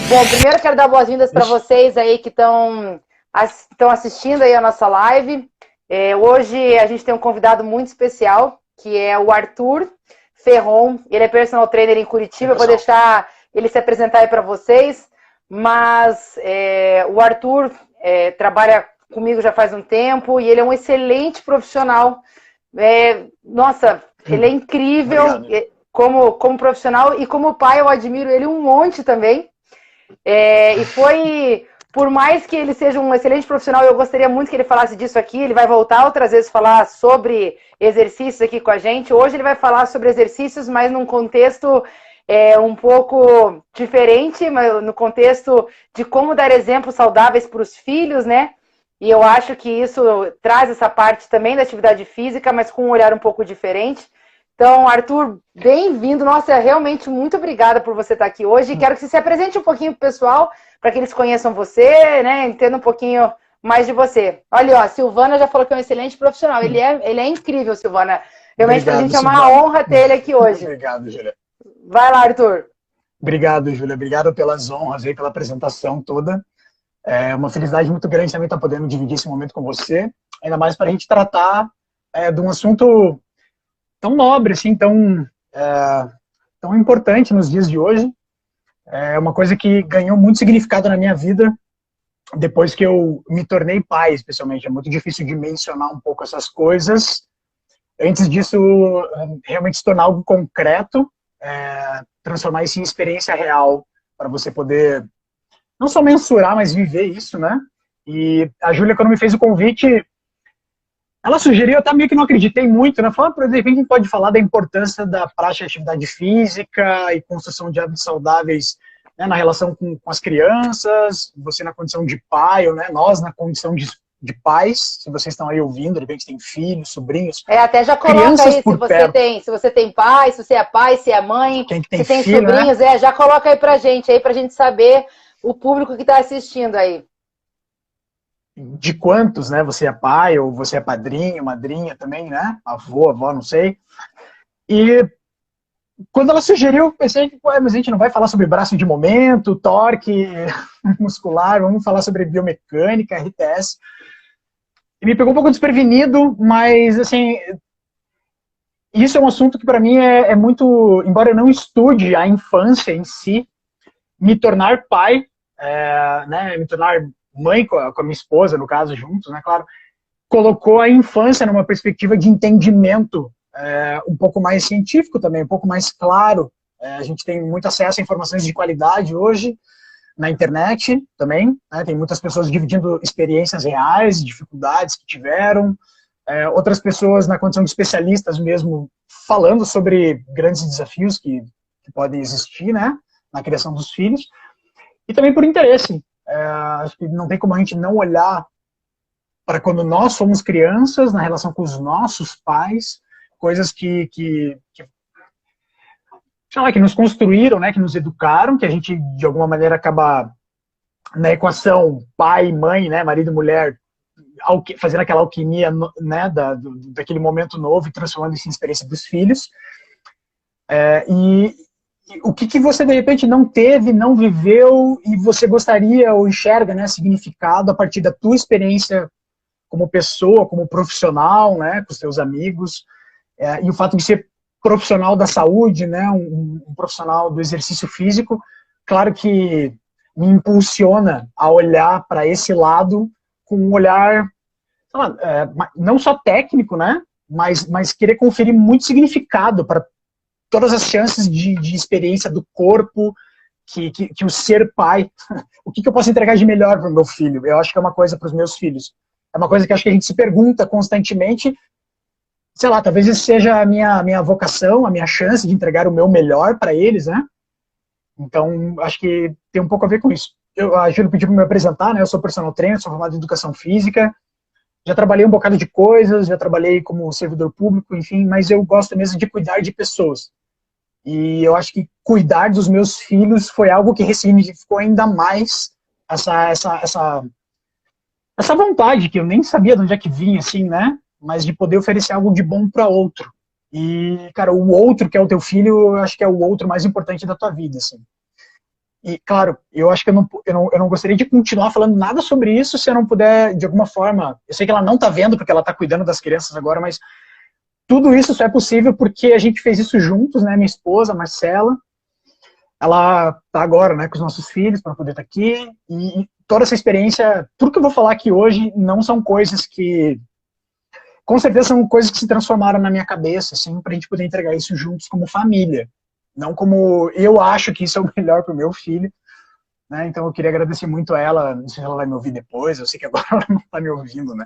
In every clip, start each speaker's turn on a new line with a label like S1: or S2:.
S1: Bom, primeiro quero dar boas-vindas para vocês aí que estão assistindo aí a nossa live. Hoje a gente tem um convidado muito especial, que é o Arthur Ferron. Ele é personal trainer em Curitiba. Eu vou deixar ele se apresentar aí para vocês. Mas o Arthur trabalha comigo já faz um tempo e ele é um excelente profissional. Nossa, ele é incrível como profissional e como pai eu admiro ele um monte também. E foi, por mais que ele seja um excelente profissional, eu gostaria muito que ele falasse disso aqui. Ele vai voltar outras vezes falar sobre exercícios aqui com a gente. Hoje ele vai falar sobre exercícios, mas num contexto um pouco diferente, mas no contexto de como dar exemplos saudáveis para os filhos, né? E eu acho que isso traz essa parte também da atividade física, mas com um olhar um pouco diferente. Então, Arthur, bem-vindo. Nossa, realmente muito obrigada por você estar aqui hoje. Quero que você se apresente um pouquinho para o pessoal, para que eles conheçam você, né? Entendam um pouquinho mais de você. Olha, ó, a Silvana já falou que é um excelente profissional. Ele é incrível, Silvana. Realmente, para a gente é uma honra ter ele aqui hoje.
S2: Obrigado, Júlia.
S1: Vai lá, Arthur.
S2: Obrigado, Júlia. Obrigado pelas honras aí, pela apresentação toda. É uma felicidade muito grande também estar podendo dividir esse momento com você. Ainda mais para a gente tratar de um assunto tão nobre, assim, tão importante nos dias de hoje. É uma coisa que ganhou muito significado na minha vida depois que eu me tornei pai, especialmente. É muito difícil de mencionar um pouco essas coisas. Antes disso, realmente se tornar algo concreto, transformar isso em experiência real, para você poder não só mensurar, mas viver isso, né? E a Júlia, quando me fez o convite, ela sugeriu, eu até meio que não acreditei muito, né? Falou, por exemplo, a gente pode falar da importância da prática de atividade física e construção de hábitos saudáveis, né, na relação com as crianças, você na condição de pai, ou né, nós na condição de pais, se vocês estão aí ouvindo, de repente tem filhos, sobrinhos.
S1: Até já coloca aí se você tem pai, se você é pai, se é mãe,
S2: quem tem
S1: se tem
S2: filho,
S1: sobrinhos,
S2: né?
S1: Já coloca aí pra gente saber o público que está assistindo aí.
S2: De quantos, né? Você é pai, ou você é padrinho, madrinha também, né? Avô, avó, não sei. E quando ela sugeriu, eu pensei que, mas a gente não vai falar sobre braço de momento, torque muscular, vamos falar sobre biomecânica, RTS. E me pegou um pouco desprevenido, mas, assim, isso é um assunto que para mim é muito, embora eu não estude a infância em si, me tornar pai, né, me tornar mãe com a minha esposa, no caso, juntos, né, claro, colocou a infância numa perspectiva de entendimento um pouco mais científico também, um pouco mais claro. A gente tem muito acesso a informações de qualidade hoje, na internet também, né, tem muitas pessoas dividindo experiências reais, dificuldades que tiveram, outras pessoas na condição de especialistas mesmo, falando sobre grandes desafios que podem existir, né, na criação dos filhos, e também por interesse. Acho que não tem como a gente não olhar para quando nós somos crianças, na relação com os nossos pais, coisas que sei lá, que nos construíram, né, que nos educaram, que a gente, de alguma maneira, acaba na equação pai, mãe, né, marido e mulher, fazendo aquela alquimia, né, daquele momento novo e transformando isso em experiência dos filhos. E o que você, de repente, não teve, não viveu, e você gostaria ou enxerga, né, significado a partir da tua experiência como pessoa, como profissional, né, com os teus amigos, e o fato de ser profissional da saúde, né, um profissional do exercício físico, claro que me impulsiona a olhar para esse lado com um olhar, sei lá, não só técnico, né, mas querer conferir muito significado para todas as chances de experiência do corpo, que o ser pai, o que eu posso entregar de melhor para o meu filho? Eu acho que é uma coisa para os meus filhos. É uma coisa que acho que a gente se pergunta constantemente, sei lá, talvez isso seja a minha vocação, a minha chance de entregar o meu melhor para eles, né? Então, acho que tem um pouco a ver com isso. A Júlia pediu para me apresentar, né? Eu sou personal trainer, sou formado em educação física, já trabalhei um bocado de coisas, já trabalhei como servidor público, enfim, mas eu gosto mesmo de cuidar de pessoas. E eu acho que cuidar dos meus filhos foi algo que ressignificou ainda mais essa vontade, que eu nem sabia de onde é que vinha, assim, né? Mas de poder oferecer algo de bom para outro. E, cara, o outro que é o teu filho, eu acho que é o outro mais importante da tua vida, assim. E, claro, eu acho que eu não gostaria de continuar falando nada sobre isso se eu não puder, de alguma forma... Eu sei que ela não tá vendo, porque ela tá cuidando das crianças agora, mas tudo isso só é possível porque a gente fez isso juntos, né? Minha esposa, Marcela, ela tá agora, né, com os nossos filhos para poder estar aqui. E toda essa experiência, tudo que eu vou falar aqui hoje não são coisas que... Com certeza são coisas que se transformaram na minha cabeça, assim, pra gente poder entregar isso juntos como família. Não como eu acho que isso é o melhor pro meu filho, né? Então eu queria agradecer muito a ela, não sei se ela vai me ouvir depois, eu sei que agora ela não tá me ouvindo, né?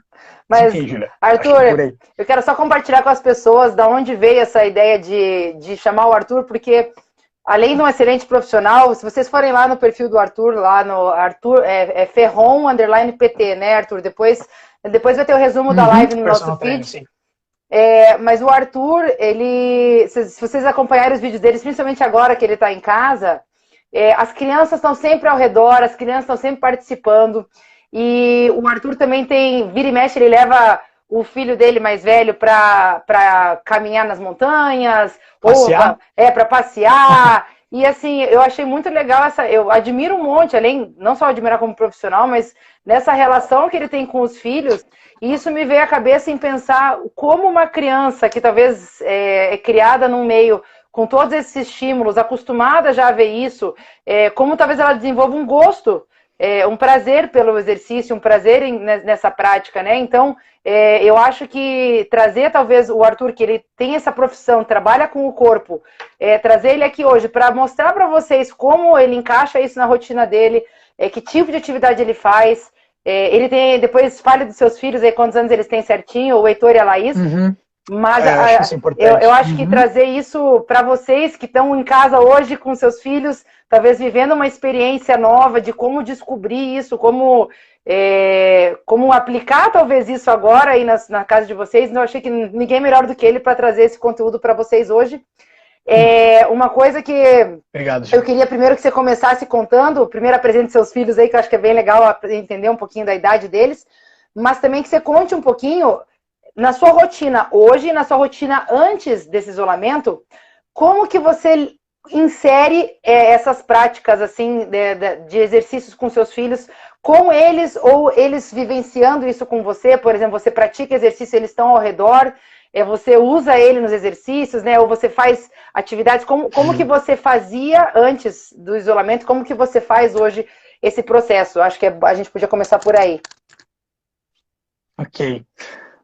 S1: Mas,
S2: enfim, Júlia,
S1: Arthur, eu quero só compartilhar com as pessoas da onde veio essa ideia de chamar o Arthur, porque além de um excelente profissional, se vocês forem lá no perfil do Arthur, lá no Arthur, Ferron_PT, né, Arthur? Depois vai ter o resumo da live no nosso feed. Mas o Arthur, se vocês acompanharem os vídeos dele, principalmente agora que ele está em casa, as crianças estão sempre ao redor, as crianças estão sempre participando. E o Arthur também vira e mexe, ele leva o filho dele mais velho para caminhar nas montanhas,
S2: passear.
S1: Para passear. E assim, eu achei muito legal eu admiro um monte, além, não só admirar como profissional, mas nessa relação que ele tem com os filhos. E isso me veio à cabeça em pensar como uma criança que talvez é criada num meio com todos esses estímulos, acostumada já a ver isso, como talvez ela desenvolva um gosto, um prazer pelo exercício, um prazer nessa prática, né? Então, eu acho que trazer talvez o Arthur, que ele tem essa profissão, trabalha com o corpo, trazer ele aqui hoje para mostrar para vocês como ele encaixa isso na rotina dele, que tipo de atividade ele faz. Ele tem, depois fale dos seus filhos aí, quantos anos eles têm certinho, o Heitor e a Laís.
S2: Uhum.
S1: Mas
S2: eu
S1: acho que trazer isso para vocês que estão em casa hoje com seus filhos, talvez vivendo uma experiência nova de como descobrir isso, como aplicar talvez isso agora aí na casa de vocês. Então, eu achei que ninguém melhor do que ele para trazer esse conteúdo para vocês hoje. Uma coisa que
S2: Obrigado,
S1: eu queria primeiro que você começasse contando, primeiro apresente seus filhos aí, que eu acho que é bem legal entender um pouquinho da idade deles, mas também que você conte um pouquinho na sua rotina hoje, na sua rotina antes desse isolamento, como que você insere essas práticas assim de exercícios com seus filhos, com eles ou eles vivenciando isso com você? Por exemplo, você pratica exercício, eles estão ao redor, você usa ele nos exercícios, né? Ou você faz atividades, como que você fazia antes do isolamento, como que você faz hoje esse processo? Acho que a gente podia começar por aí.
S2: Ok.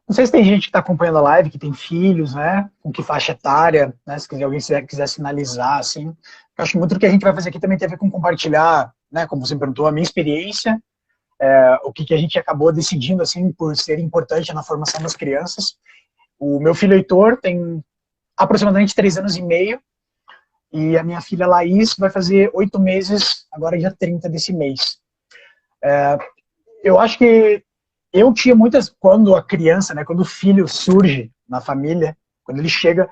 S2: Não sei se tem gente que está acompanhando a live, que tem filhos, né? Com que faixa etária, né? Se alguém quiser sinalizar, assim. Eu acho que muito do que a gente vai fazer aqui também tem a ver com compartilhar, né? Como você perguntou, a minha experiência, o que a gente acabou decidindo, assim, por ser importante na formação das crianças. O meu filho Heitor tem aproximadamente 3 anos e meio, e a minha filha Laís vai fazer 8 meses, agora dia 30 desse mês. Eu acho que eu tinha muitas, quando a criança, né, quando o filho surge na família, quando ele chega,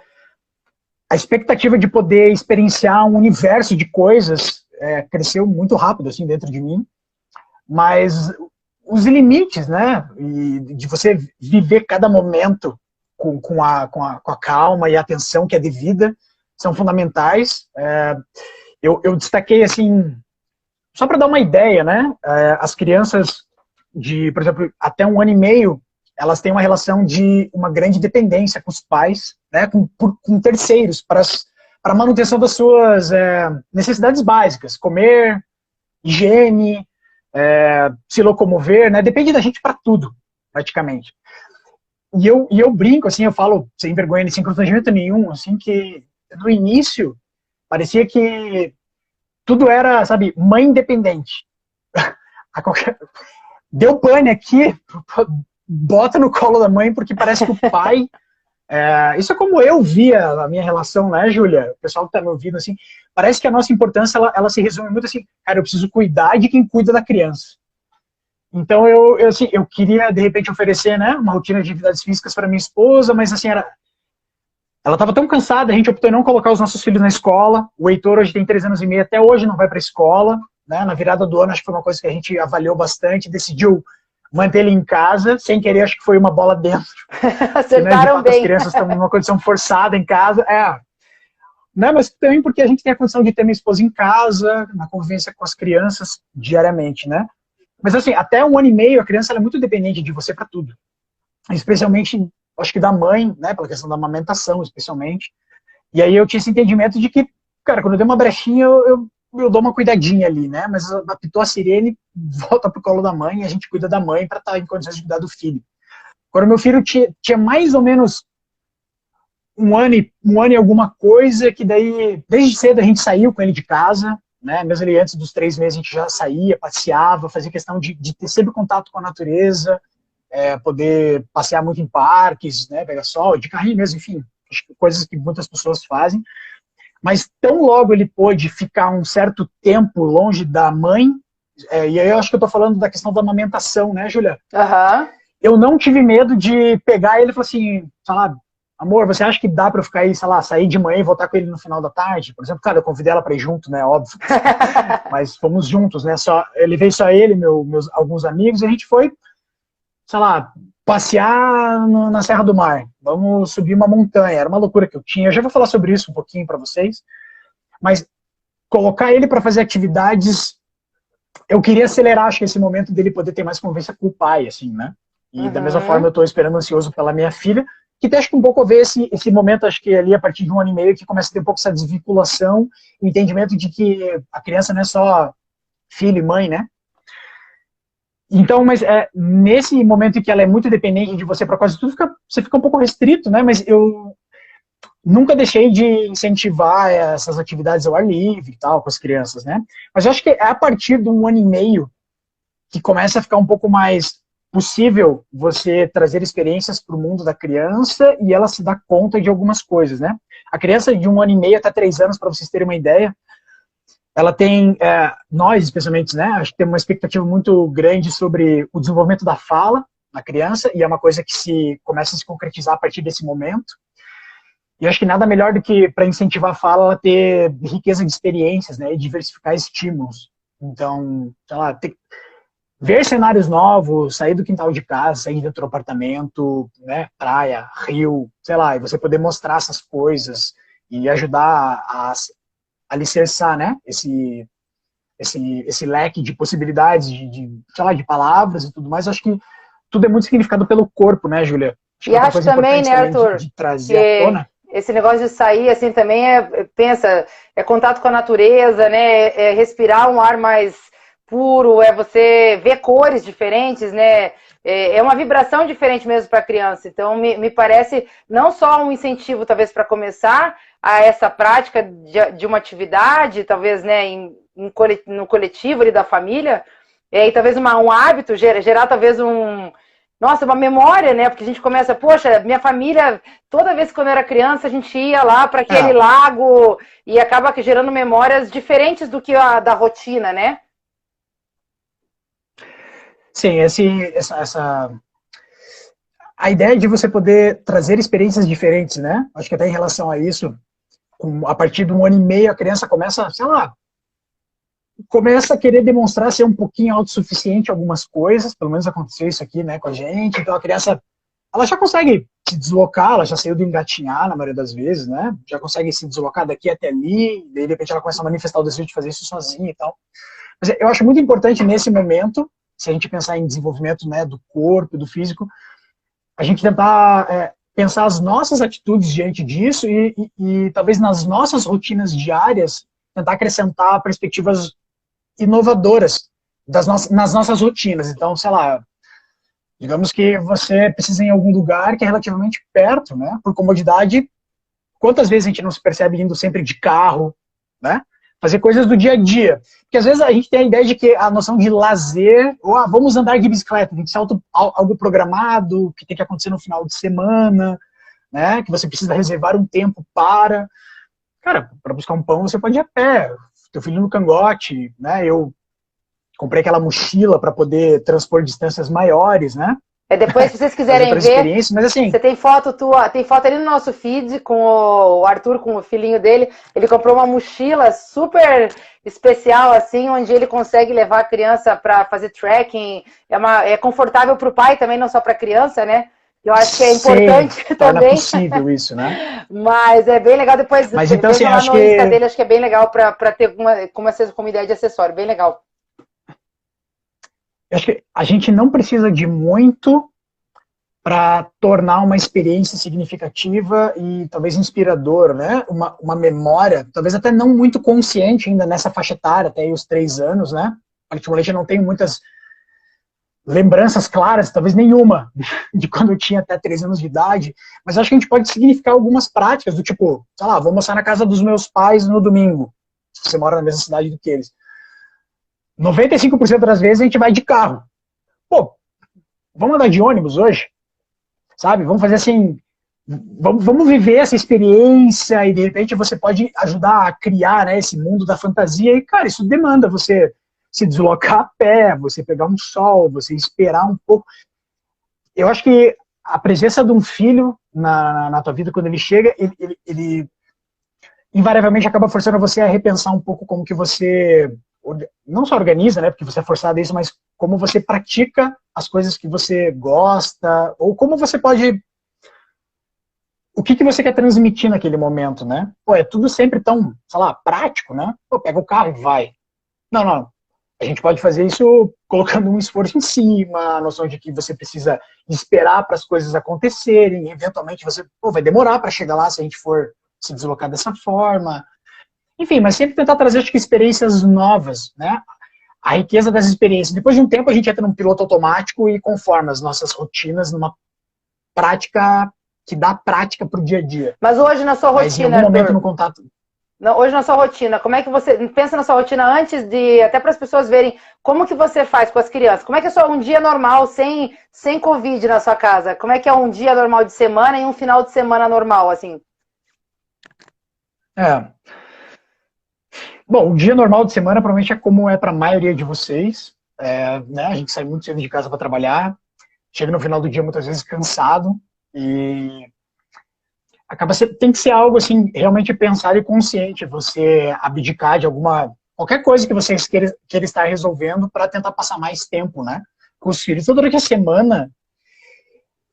S2: a expectativa de poder experienciar um universo de coisas cresceu muito rápido, assim, dentro de mim, mas os limites, né, e de você viver cada momento com a calma e a atenção que é devida, são fundamentais. Eu destaquei, assim, só para dar uma ideia, né, as crianças por exemplo, até 1 ano e meio, elas têm uma relação de uma grande dependência com os pais, né, com terceiros, para a manutenção das suas necessidades básicas, comer, higiene, se locomover, né, depende da gente para tudo, praticamente. E eu brinco, assim, eu falo sem vergonha, sem constrangimento nenhum, assim, que no início parecia que tudo era, sabe, mãe independente. Deu pane aqui, bota no colo da mãe, porque parece que o pai... isso é como eu via a minha relação, né, Júlia? O pessoal que tá me ouvindo, assim, parece que a nossa importância, ela se resume muito assim, cara, eu preciso cuidar de quem cuida da criança. Então, assim, eu queria, de repente, oferecer, né, uma rotina de atividades físicas para minha esposa, mas, assim, ela estava tão cansada, a gente optou em não colocar os nossos filhos na escola. O Heitor hoje tem 3 anos e meio, até hoje não vai para a escola. Né? Na virada do ano, acho que foi uma coisa que a gente avaliou bastante, decidiu manter ele em casa, sem querer, acho que foi uma bola dentro.
S1: Acertaram, né? Bem.
S2: As crianças estão numa condição forçada em casa. né? Mas também porque a gente tem a condição de ter minha esposa em casa, na convivência com as crianças diariamente, né? Mas assim, até 1 ano e meio, a criança ela é muito dependente de você para tudo. Especialmente, acho que da mãe, né? Pela questão da amamentação, especialmente. E aí eu tinha esse entendimento de que, cara, quando eu dei uma brechinha, eu dou uma cuidadinha ali, né? Mas apitou a sirene, volta pro colo da mãe e a gente cuida da mãe para estar em condições de cuidar do filho. Agora, meu filho tinha mais ou menos 1 ano e alguma coisa, que daí, desde cedo a gente saiu com ele de casa, né? Mesmo ele antes dos 3 meses a gente já saía, passeava, fazia questão de ter sempre contato com a natureza, poder passear muito em parques, né? Pegar sol, de carrinho mesmo, enfim, coisas que muitas pessoas fazem. Mas tão logo ele pôde ficar um certo tempo longe da mãe, e aí eu acho que eu tô falando da questão da amamentação, né, Júlia?
S1: Aham.
S2: Eu não tive medo de pegar ele e falar assim, sei lá, amor, você acha que dá pra eu ficar aí, sei lá, sair de manhã e voltar com ele no final da tarde? Por exemplo, cara, eu convidei ela pra ir junto, né, óbvio. Mas fomos juntos, né, ele veio só ele, meus alguns amigos, e a gente foi, sei lá, passear na Serra do Mar. Vamos subir uma montanha. Era uma loucura que eu tinha. Eu já vou falar sobre isso um pouquinho pra vocês. Mas colocar ele pra fazer atividades, eu queria acelerar, acho que esse momento dele poder ter mais convivência com o pai, assim, né? E da mesma forma eu tô esperando ansioso pela minha filha, que tem acho que um pouco a ver esse momento, acho que ali a partir de 1 ano e meio, que começa a ter um pouco essa desvinculação, o entendimento de que a criança não é só filho e mãe, né? Então, mas nesse momento em que ela é muito dependente de você para quase tudo, você fica um pouco restrito, né? Mas eu nunca deixei de incentivar essas atividades ao ar livre e tal, com as crianças, né? Mas eu acho que é a partir de 1 ano e meio que começa a ficar um pouco mais possível você trazer experiências para o mundo da criança e ela se dá conta de algumas coisas, né? A criança de 1 ano e meio até 3 anos, para vocês terem uma ideia, ela tem, nós especialmente, né? Acho que tem uma expectativa muito grande sobre o desenvolvimento da fala na criança e é uma coisa que começa a se concretizar a partir desse momento. E acho que nada melhor do que para incentivar a fala ela ter riqueza de experiências, né? E diversificar estímulos. Então, sei lá, ver cenários novos, sair do quintal de casa, sair dentro do apartamento, né, praia, rio, sei lá, e você poder mostrar essas coisas e ajudar a alicerçar, né, esse leque de possibilidades, sei lá, de palavras e tudo mais. Acho que tudo é muito significado pelo corpo, né, Júlia?
S1: E acho também, né, Arthur,
S2: de trazer à tona.
S1: Esse negócio de sair, assim, também pensa, é contato com a natureza, né, é respirar um ar mais puro, é você ver cores diferentes, né? É uma vibração diferente mesmo para a criança. Então, me parece não só um incentivo, talvez, para começar a essa prática de uma atividade, talvez, né, no coletivo ali da família, e talvez um hábito, gerar talvez uma memória, né? Porque a gente começa, poxa, minha família, toda vez que quando eu era criança, a gente ia lá para aquele lago e acaba gerando memórias diferentes do que a da rotina, né?
S2: Sim, a ideia de você poder trazer experiências diferentes, né? Acho que até em relação a isso, a partir de 1 ano e meio, a criança começa, sei lá, começa a querer demonstrar ser um pouquinho autossuficiente em algumas coisas, pelo menos aconteceu isso aqui, né, com a gente. Então a criança, ela já consegue se deslocar, ela já saiu do engatinhar na maioria das vezes, né? Já consegue se deslocar daqui até ali, de repente ela começa a manifestar o desejo de fazer isso sozinha e tal. Mas eu acho muito importante nesse momento, se a gente pensar em desenvolvimento, né, do corpo, do físico, a gente tentar pensar as nossas atitudes diante disso e talvez nas nossas rotinas diárias tentar acrescentar perspectivas inovadoras nas nossas rotinas. Então, sei lá, digamos que você precisa ir em algum lugar que é relativamente perto, né, por comodidade. Quantas vezes a gente não se percebe indo sempre de carro, né? Fazer coisas do dia a dia. Porque às vezes a gente tem a ideia de que a noção de lazer, ou vamos andar de bicicleta, tem que ser algo programado, que tem que acontecer no final de semana, né? Que você precisa reservar um tempo para. Cara, para buscar um pão você pode ir a pé, teu filho no cangote, né? Eu comprei aquela mochila para poder transpor distâncias maiores, né?
S1: Depois, se vocês quiserem ver,
S2: mas assim,
S1: você tem foto ali no nosso feed com o Arthur, com o filhinho dele. Ele comprou uma mochila super especial, assim, onde ele consegue levar a criança para fazer trekking. É confortável para o pai também, não só para a criança, né? que eu acho que é importante.
S2: Sim, torna
S1: também.
S2: possível isso, né?
S1: Mas é bem legal, depois
S2: Mas então, assim,
S1: lá
S2: acho
S1: no Insta
S2: que
S1: dele, acho que é bem legal para ter como ideia de acessório, bem legal.
S2: acho que a gente não precisa de muito para tornar uma experiência significativa e talvez inspiradora, né? Uma memória, talvez até não muito consciente ainda nessa faixa etária, até aí os 3 anos, né? Particularmente eu não tenho muitas lembranças claras, talvez nenhuma, de quando eu tinha até 3 anos de idade, mas acho que a gente pode significar algumas práticas, do tipo, sei lá, vou almoçar na casa dos meus pais no domingo, se você mora na mesma cidade do que eles. 95% das vezes a gente vai de carro. Pô, vamos andar de ônibus hoje? Sabe? Vamos fazer assim, vamos viver essa experiência e de repente você pode ajudar a criar, né, esse mundo da fantasia e, cara, isso demanda você se deslocar a pé, você pegar um sol, você esperar um pouco. Eu acho que a presença de um filho na tua vida, quando ele chega, ele invariavelmente acaba forçando você a repensar um pouco como que você, não só organiza, né, porque você é forçado a isso, mas como você pratica as coisas que você gosta, ou como você pode, o que você quer transmitir naquele momento, né? Pô, é tudo sempre tão, sei lá, prático, né? Pô, pega o carro e vai. Não, não. A gente pode fazer isso colocando um esforço em cima, a noção de que você precisa esperar para as coisas acontecerem, eventualmente você, pô, vai demorar para chegar lá se a gente for se deslocar dessa forma. Enfim, mas sempre tentar trazer, acho que, experiências novas, né? A riqueza das experiências. Depois de um tempo, a gente entra num piloto automático e conforma as nossas rotinas numa prática que dá prática para o dia a dia.
S1: Mas hoje na sua
S2: Mas em
S1: rotina,
S2: algum momento
S1: Arthur,
S2: no contato...
S1: hoje na sua rotina, como é que você pensa na sua rotina antes de, até para as pessoas verem como que você faz com as crianças? Como é que é só um dia normal sem Covid na sua casa? Como é que é um dia normal de semana e um final de semana normal, assim?
S2: É. Bom, o dia normal de semana provavelmente é como é para a maioria de vocês. Né? A gente sai muito cedo de casa para trabalhar, chega no final do dia muitas vezes cansado e tem que ser algo assim realmente pensado e consciente. Você abdicar de qualquer coisa que você queira estar resolvendo para tentar passar mais tempo, né, com os filhos. Então, durante a semana,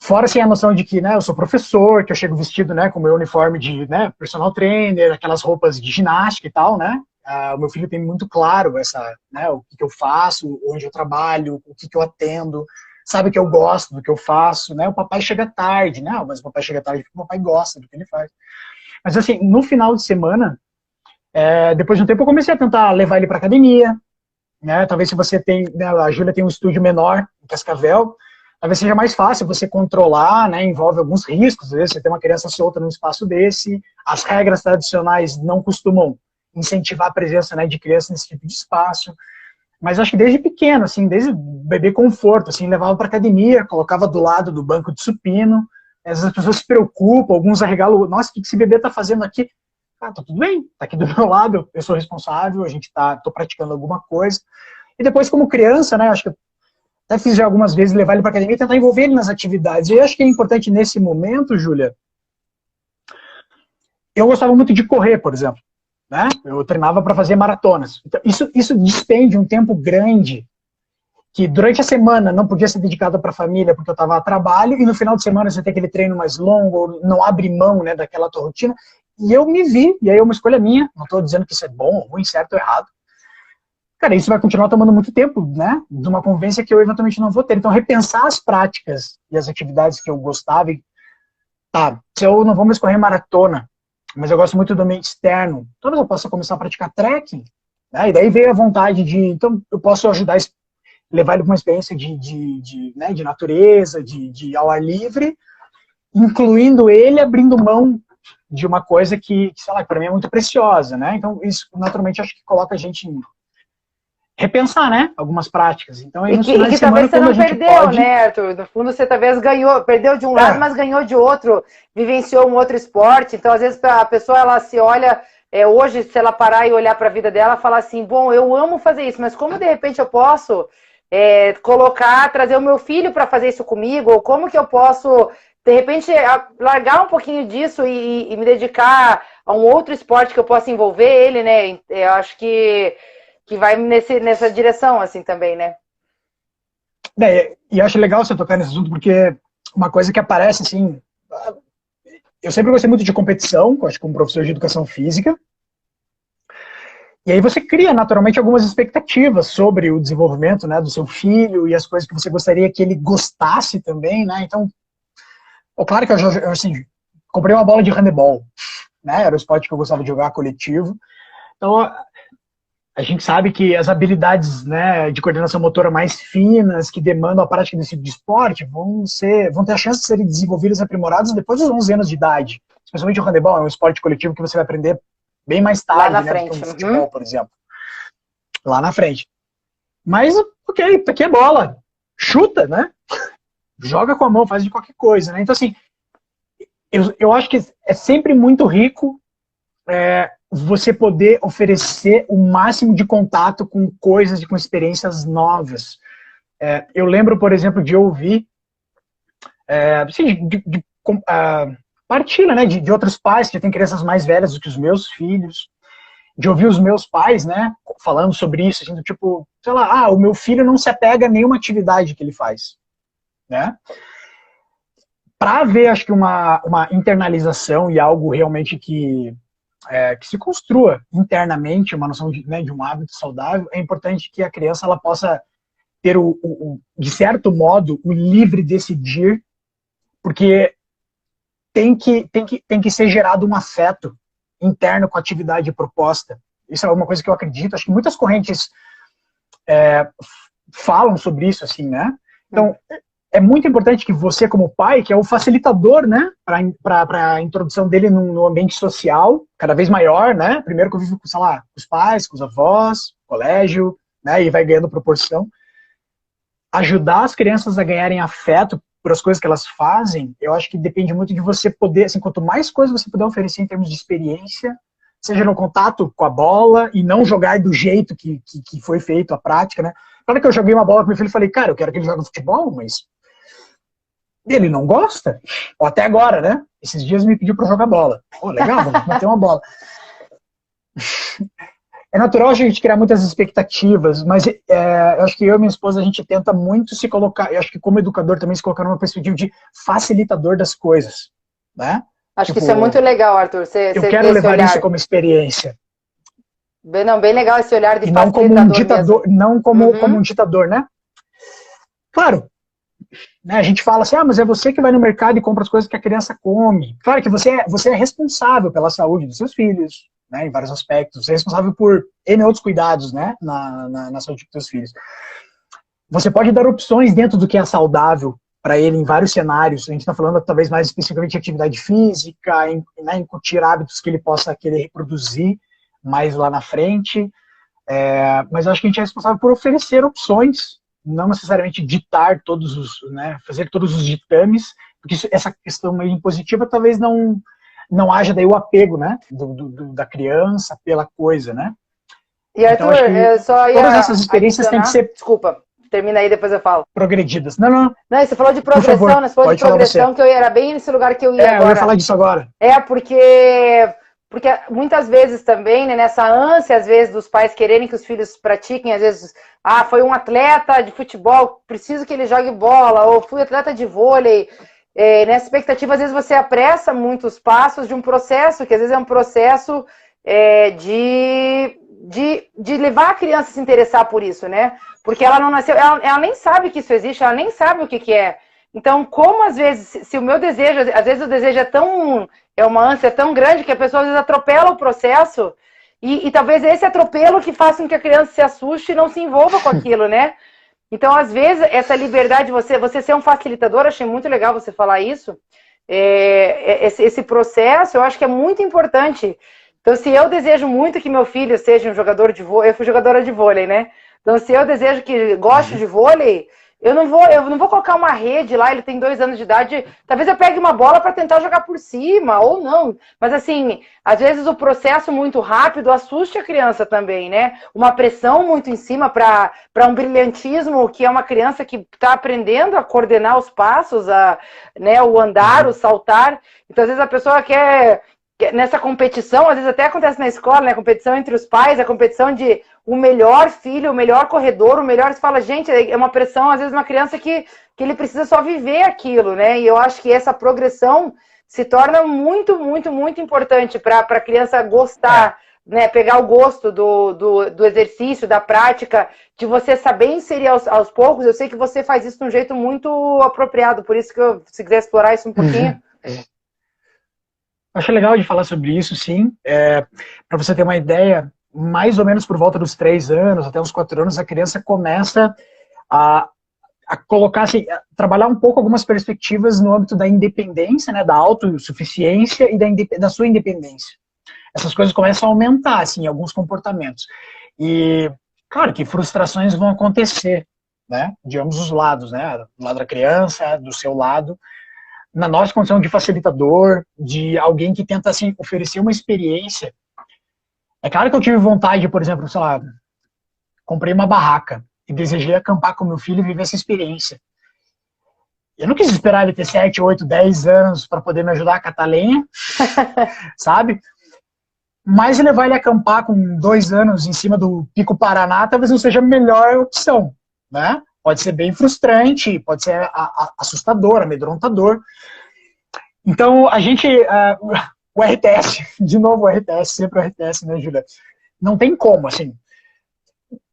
S2: fora assim, a noção de que, né, eu sou professor, que eu chego vestido, né, com o meu uniforme de, né, personal trainer, aquelas roupas de ginástica e tal, né? O meu filho tem muito claro né, o que eu faço, onde eu trabalho, o que eu atendo, sabe que eu gosto do que eu faço, né? O papai chega tarde, né? Mas o papai chega tarde porque o papai gosta do que ele faz. Mas assim, no final de semana, depois de um tempo eu comecei a tentar levar ele para academia, né? Talvez se você tem, né, a Júlia tem um estúdio menor em Cascavel, talvez seja mais fácil você controlar, né? Envolve alguns riscos, às vezes você tem uma criança solta num espaço desse, as regras tradicionais não costumam incentivar a presença, né, de criança nesse tipo de espaço. Mas acho que desde pequeno, assim, desde bebê conforto, assim, levava para academia, colocava do lado do banco de supino. Às vezes as pessoas se preocupam, alguns arregalam, nossa, o que esse bebê está fazendo aqui? Ah, tá tudo bem, tá aqui do meu lado, eu sou responsável, tô praticando alguma coisa. E depois, como criança, né, acho que eu até fiz já algumas vezes levar ele para academia e tentar envolver ele nas atividades. E eu acho que é importante nesse momento, Júlia, eu gostava muito de correr, por exemplo. Né? Eu treinava para fazer maratonas. Então, isso despende um tempo grande que durante a semana não podia ser dedicado para a família porque eu estava a trabalho e no final de semana você tem aquele treino mais longo, não abre mão, né, daquela tua rotina. E eu me vi, e aí é uma escolha minha, não estou dizendo que isso é bom, ruim, certo ou errado. Cara, isso vai continuar tomando muito tempo, né, de uma convivência que eu eventualmente não vou ter. Então, repensar as práticas e as atividades que eu gostava. Se eu não vou mais correr maratona, mas eu gosto muito do ambiente externo, talvez eu possa começar a praticar trekking, né? E daí veio a vontade então eu posso ajudar, levar ele para uma experiência né, de natureza, de ao ar livre, incluindo ele abrindo mão de uma coisa que sei lá, para mim é muito preciosa, né? Então isso naturalmente acho que coloca a gente em repensar, né, algumas práticas. Então aí
S1: E
S2: nos
S1: que,
S2: finais de semana
S1: talvez você
S2: quando a
S1: não
S2: gente
S1: perdeu,
S2: pode,
S1: né, Arthur? No fundo, você talvez perdeu de um lado, mas ganhou de outro, vivenciou um outro esporte. Então, às vezes, a pessoa ela se olha, hoje, se ela parar e olhar para a vida dela, falar assim: bom, eu amo fazer isso, mas como de repente eu posso trazer o meu filho para fazer isso comigo? Ou como que eu posso, de repente, largar um pouquinho disso e me dedicar a um outro esporte que eu possa envolver ele, né? Eu acho que vai nessa direção, assim, também, né?
S2: E acho legal você tocar nesse assunto, porque uma coisa que aparece, assim, eu sempre gostei muito de competição, acho que como professor de educação física, e aí você cria naturalmente algumas expectativas sobre o desenvolvimento, né, do seu filho e as coisas que você gostaria que ele gostasse também, né? Então, claro que eu assim, comprei uma bola de handebol, né? Era o esporte que eu gostava de jogar coletivo. Então, a gente sabe que as habilidades, né, de coordenação motora mais finas, que demandam a prática desse tipo de esporte, vão ter a chance de serem desenvolvidas e aprimoradas depois dos 11 anos de idade. Especialmente o handebol, é um esporte coletivo que você vai aprender bem mais tarde,
S1: lá na
S2: né, do
S1: frente.
S2: que um futebol, por exemplo. Lá na frente. Mas, ok, tá aqui é bola. Chuta, né? Joga com a mão, faz de qualquer coisa, né? Então, assim, eu acho que é sempre muito rico você poder oferecer o máximo de contato com coisas e com experiências novas. Eu lembro, por exemplo, de ouvir assim, partilha, né, de outros pais que têm crianças mais velhas do que os meus filhos, de ouvir os meus pais, né, falando sobre isso, assim, do tipo, sei lá, o meu filho não se apega a nenhuma atividade que ele faz, né? Para haver, acho que uma internalização e algo realmente que se construa internamente, uma noção né, de um hábito saudável, é importante que a criança ela possa ter, de certo modo, o livre decidir, porque tem que ser gerado um afeto interno com a atividade proposta. Isso é uma coisa que eu acredito. Acho que muitas correntes falam sobre isso, assim, né? Então, é muito importante que você, como pai, que é o facilitador, né, para a introdução dele no ambiente social, cada vez maior, né? Primeiro convive com, sei lá, com os pais, com os avós, colégio, né? E vai ganhando proporção. Ajudar as crianças a ganharem afeto por as coisas que elas fazem, eu acho que depende muito de você poder, assim, quanto mais coisas você puder oferecer em termos de experiência, seja no contato com a bola e não jogar do jeito que foi feito a prática, né? Claro que eu joguei uma bola pro meu filho e falei, cara, eu quero que ele jogue futebol, mas ele não gosta. Ou até agora, né? Esses dias me pediu pra jogar bola. Pô, legal, vamos bater uma bola. É natural a gente criar muitas expectativas, mas eu acho que eu e minha esposa, a gente tenta muito se colocar, eu acho que como educador também se colocar numa perspectiva de facilitador das coisas, né?
S1: Acho que isso é muito legal, Arthur.
S2: Eu quero levar isso como experiência.
S1: Não, bem legal esse olhar de
S2: e não como um ditador, mesmo. Não como um ditador, né? Claro, né, a gente fala assim, mas é você que vai no mercado e compra as coisas que a criança come. Claro que você é responsável pela saúde dos seus filhos, né, em vários aspectos. Você é responsável por N outros cuidados, né, na saúde dos seus filhos. Você pode dar opções dentro do que é saudável para ele em vários cenários. A gente está falando talvez mais especificamente de atividade física, né, incutir hábitos que ele possa querer reproduzir mais lá na frente. Mas eu acho que a gente é responsável por oferecer opções, não necessariamente ditar todos os, né, fazer todos os ditames, porque essa questão meio impositiva talvez não haja daí o apego, né, da criança pela coisa, né?
S1: E Arthur, então, eu só ia
S2: todas essas experiências têm que ser...
S1: Desculpa, termina aí, depois eu falo.
S2: Progredidas. Não,
S1: você falou de progressão, né? Você falou de progressão, que era bem nesse lugar que eu ia agora.
S2: Eu ia falar disso agora.
S1: Porque muitas vezes também, né, nessa ânsia, às vezes, dos pais quererem que os filhos pratiquem, às vezes, foi um atleta de futebol, preciso que ele jogue bola, ou fui atleta de vôlei. Nessa expectativa, às vezes, você apressa muitos passos de um processo, que às vezes é um processo de levar a criança a se interessar por isso, né? Porque ela não nasceu, ela nem sabe que isso existe, ela nem sabe o que é. Então, como às vezes, se o meu desejo, às vezes o desejo é uma ânsia tão grande que a pessoa às vezes atropela o processo e talvez esse atropelo que faça com que a criança se assuste e não se envolva com aquilo, né? Então, às vezes, essa liberdade de você ser um facilitador, achei muito legal você falar isso, esse processo, eu acho que é muito importante. Então, se eu desejo muito que meu filho seja um jogador de vôlei, eu fui jogadora de vôlei, né? Então, se eu desejo que goste de vôlei, eu não vou colocar uma rede lá, ele tem 2 anos de idade, talvez eu pegue uma bola para tentar jogar por cima, ou não. Mas assim, às vezes o processo muito rápido assusta a criança também, né? Uma pressão muito em cima para um brilhantismo, que é uma criança que está aprendendo a coordenar os passos, né, o andar, o saltar. Então, às vezes a pessoa quer nessa competição, às vezes até acontece na escola, né? A competição entre os pais, a competição de o melhor filho, o melhor corredor, o melhor... Você fala, gente, é uma pressão, às vezes, uma criança que ele precisa só viver aquilo, né? E eu acho que essa progressão se torna muito, muito, muito importante para a criança gostar, né? Pegar o gosto do exercício, da prática, de você saber inserir aos poucos. Eu sei que você faz isso de um jeito muito apropriado, por isso que se quiser explorar isso um pouquinho...
S2: Acho legal de falar sobre isso, sim. Para você ter uma ideia, mais ou menos por volta dos 3 anos, até uns 4 anos, a criança começa a colocar, assim, a trabalhar um pouco algumas perspectivas no âmbito da independência, né, da autossuficiência e da sua independência. Essas coisas começam a aumentar, assim, alguns comportamentos. E, claro, que frustrações vão acontecer, né, de ambos os lados, né, do lado da criança, do seu lado. Na nossa condição de facilitador, de alguém que tenta, assim, oferecer uma experiência. É claro que eu tive vontade, por exemplo, sei lá, comprei uma barraca e desejei acampar com meu filho e viver essa experiência. Eu não quis esperar ele ter 7, 8, 10 anos para poder me ajudar a catar lenha, sabe? Mas levar ele a acampar com 2 anos em cima do Pico Paraná talvez não seja a melhor opção, né? Pode ser bem frustrante, pode ser assustador, amedrontador. Então, a gente, o RTS, de novo o RTS, sempre o RTS, né, Júlia? Não tem como, assim,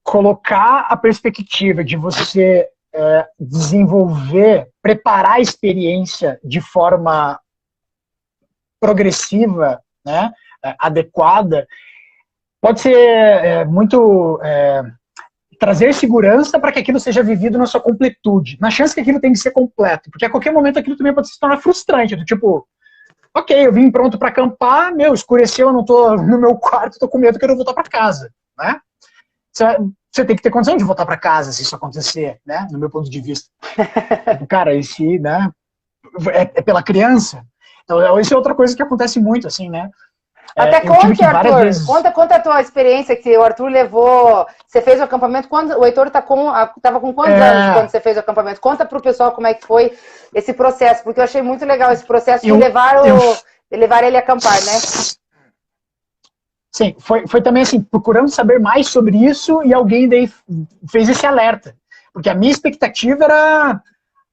S2: colocar a perspectiva de você desenvolver, preparar a experiência de forma progressiva, né, adequada, pode ser muito... trazer segurança para que aquilo seja vivido na sua completude, na chance que aquilo tem que ser completo, porque a qualquer momento aquilo também pode se tornar frustrante, do tipo, ok, eu vim pronto para acampar, escureceu, eu não tô no meu quarto, tô com medo que eu não voltar para casa, né? Você tem que ter condição de voltar para casa se isso acontecer, né? No meu ponto de vista. Cara, esse, né? É pela criança. Então, isso é outra coisa que acontece muito, assim, né?
S1: Até conte, Arthur, vezes... conta a tua experiência que o Arthur levou, você fez o acampamento, o Heitor estava com quantos anos quando você fez o acampamento? Conta para o pessoal como é que foi esse processo, porque eu achei muito legal esse processo de levar ele a acampar, né?
S2: Sim, foi também assim, procurando saber mais sobre isso e alguém daí fez esse alerta, porque a minha expectativa era,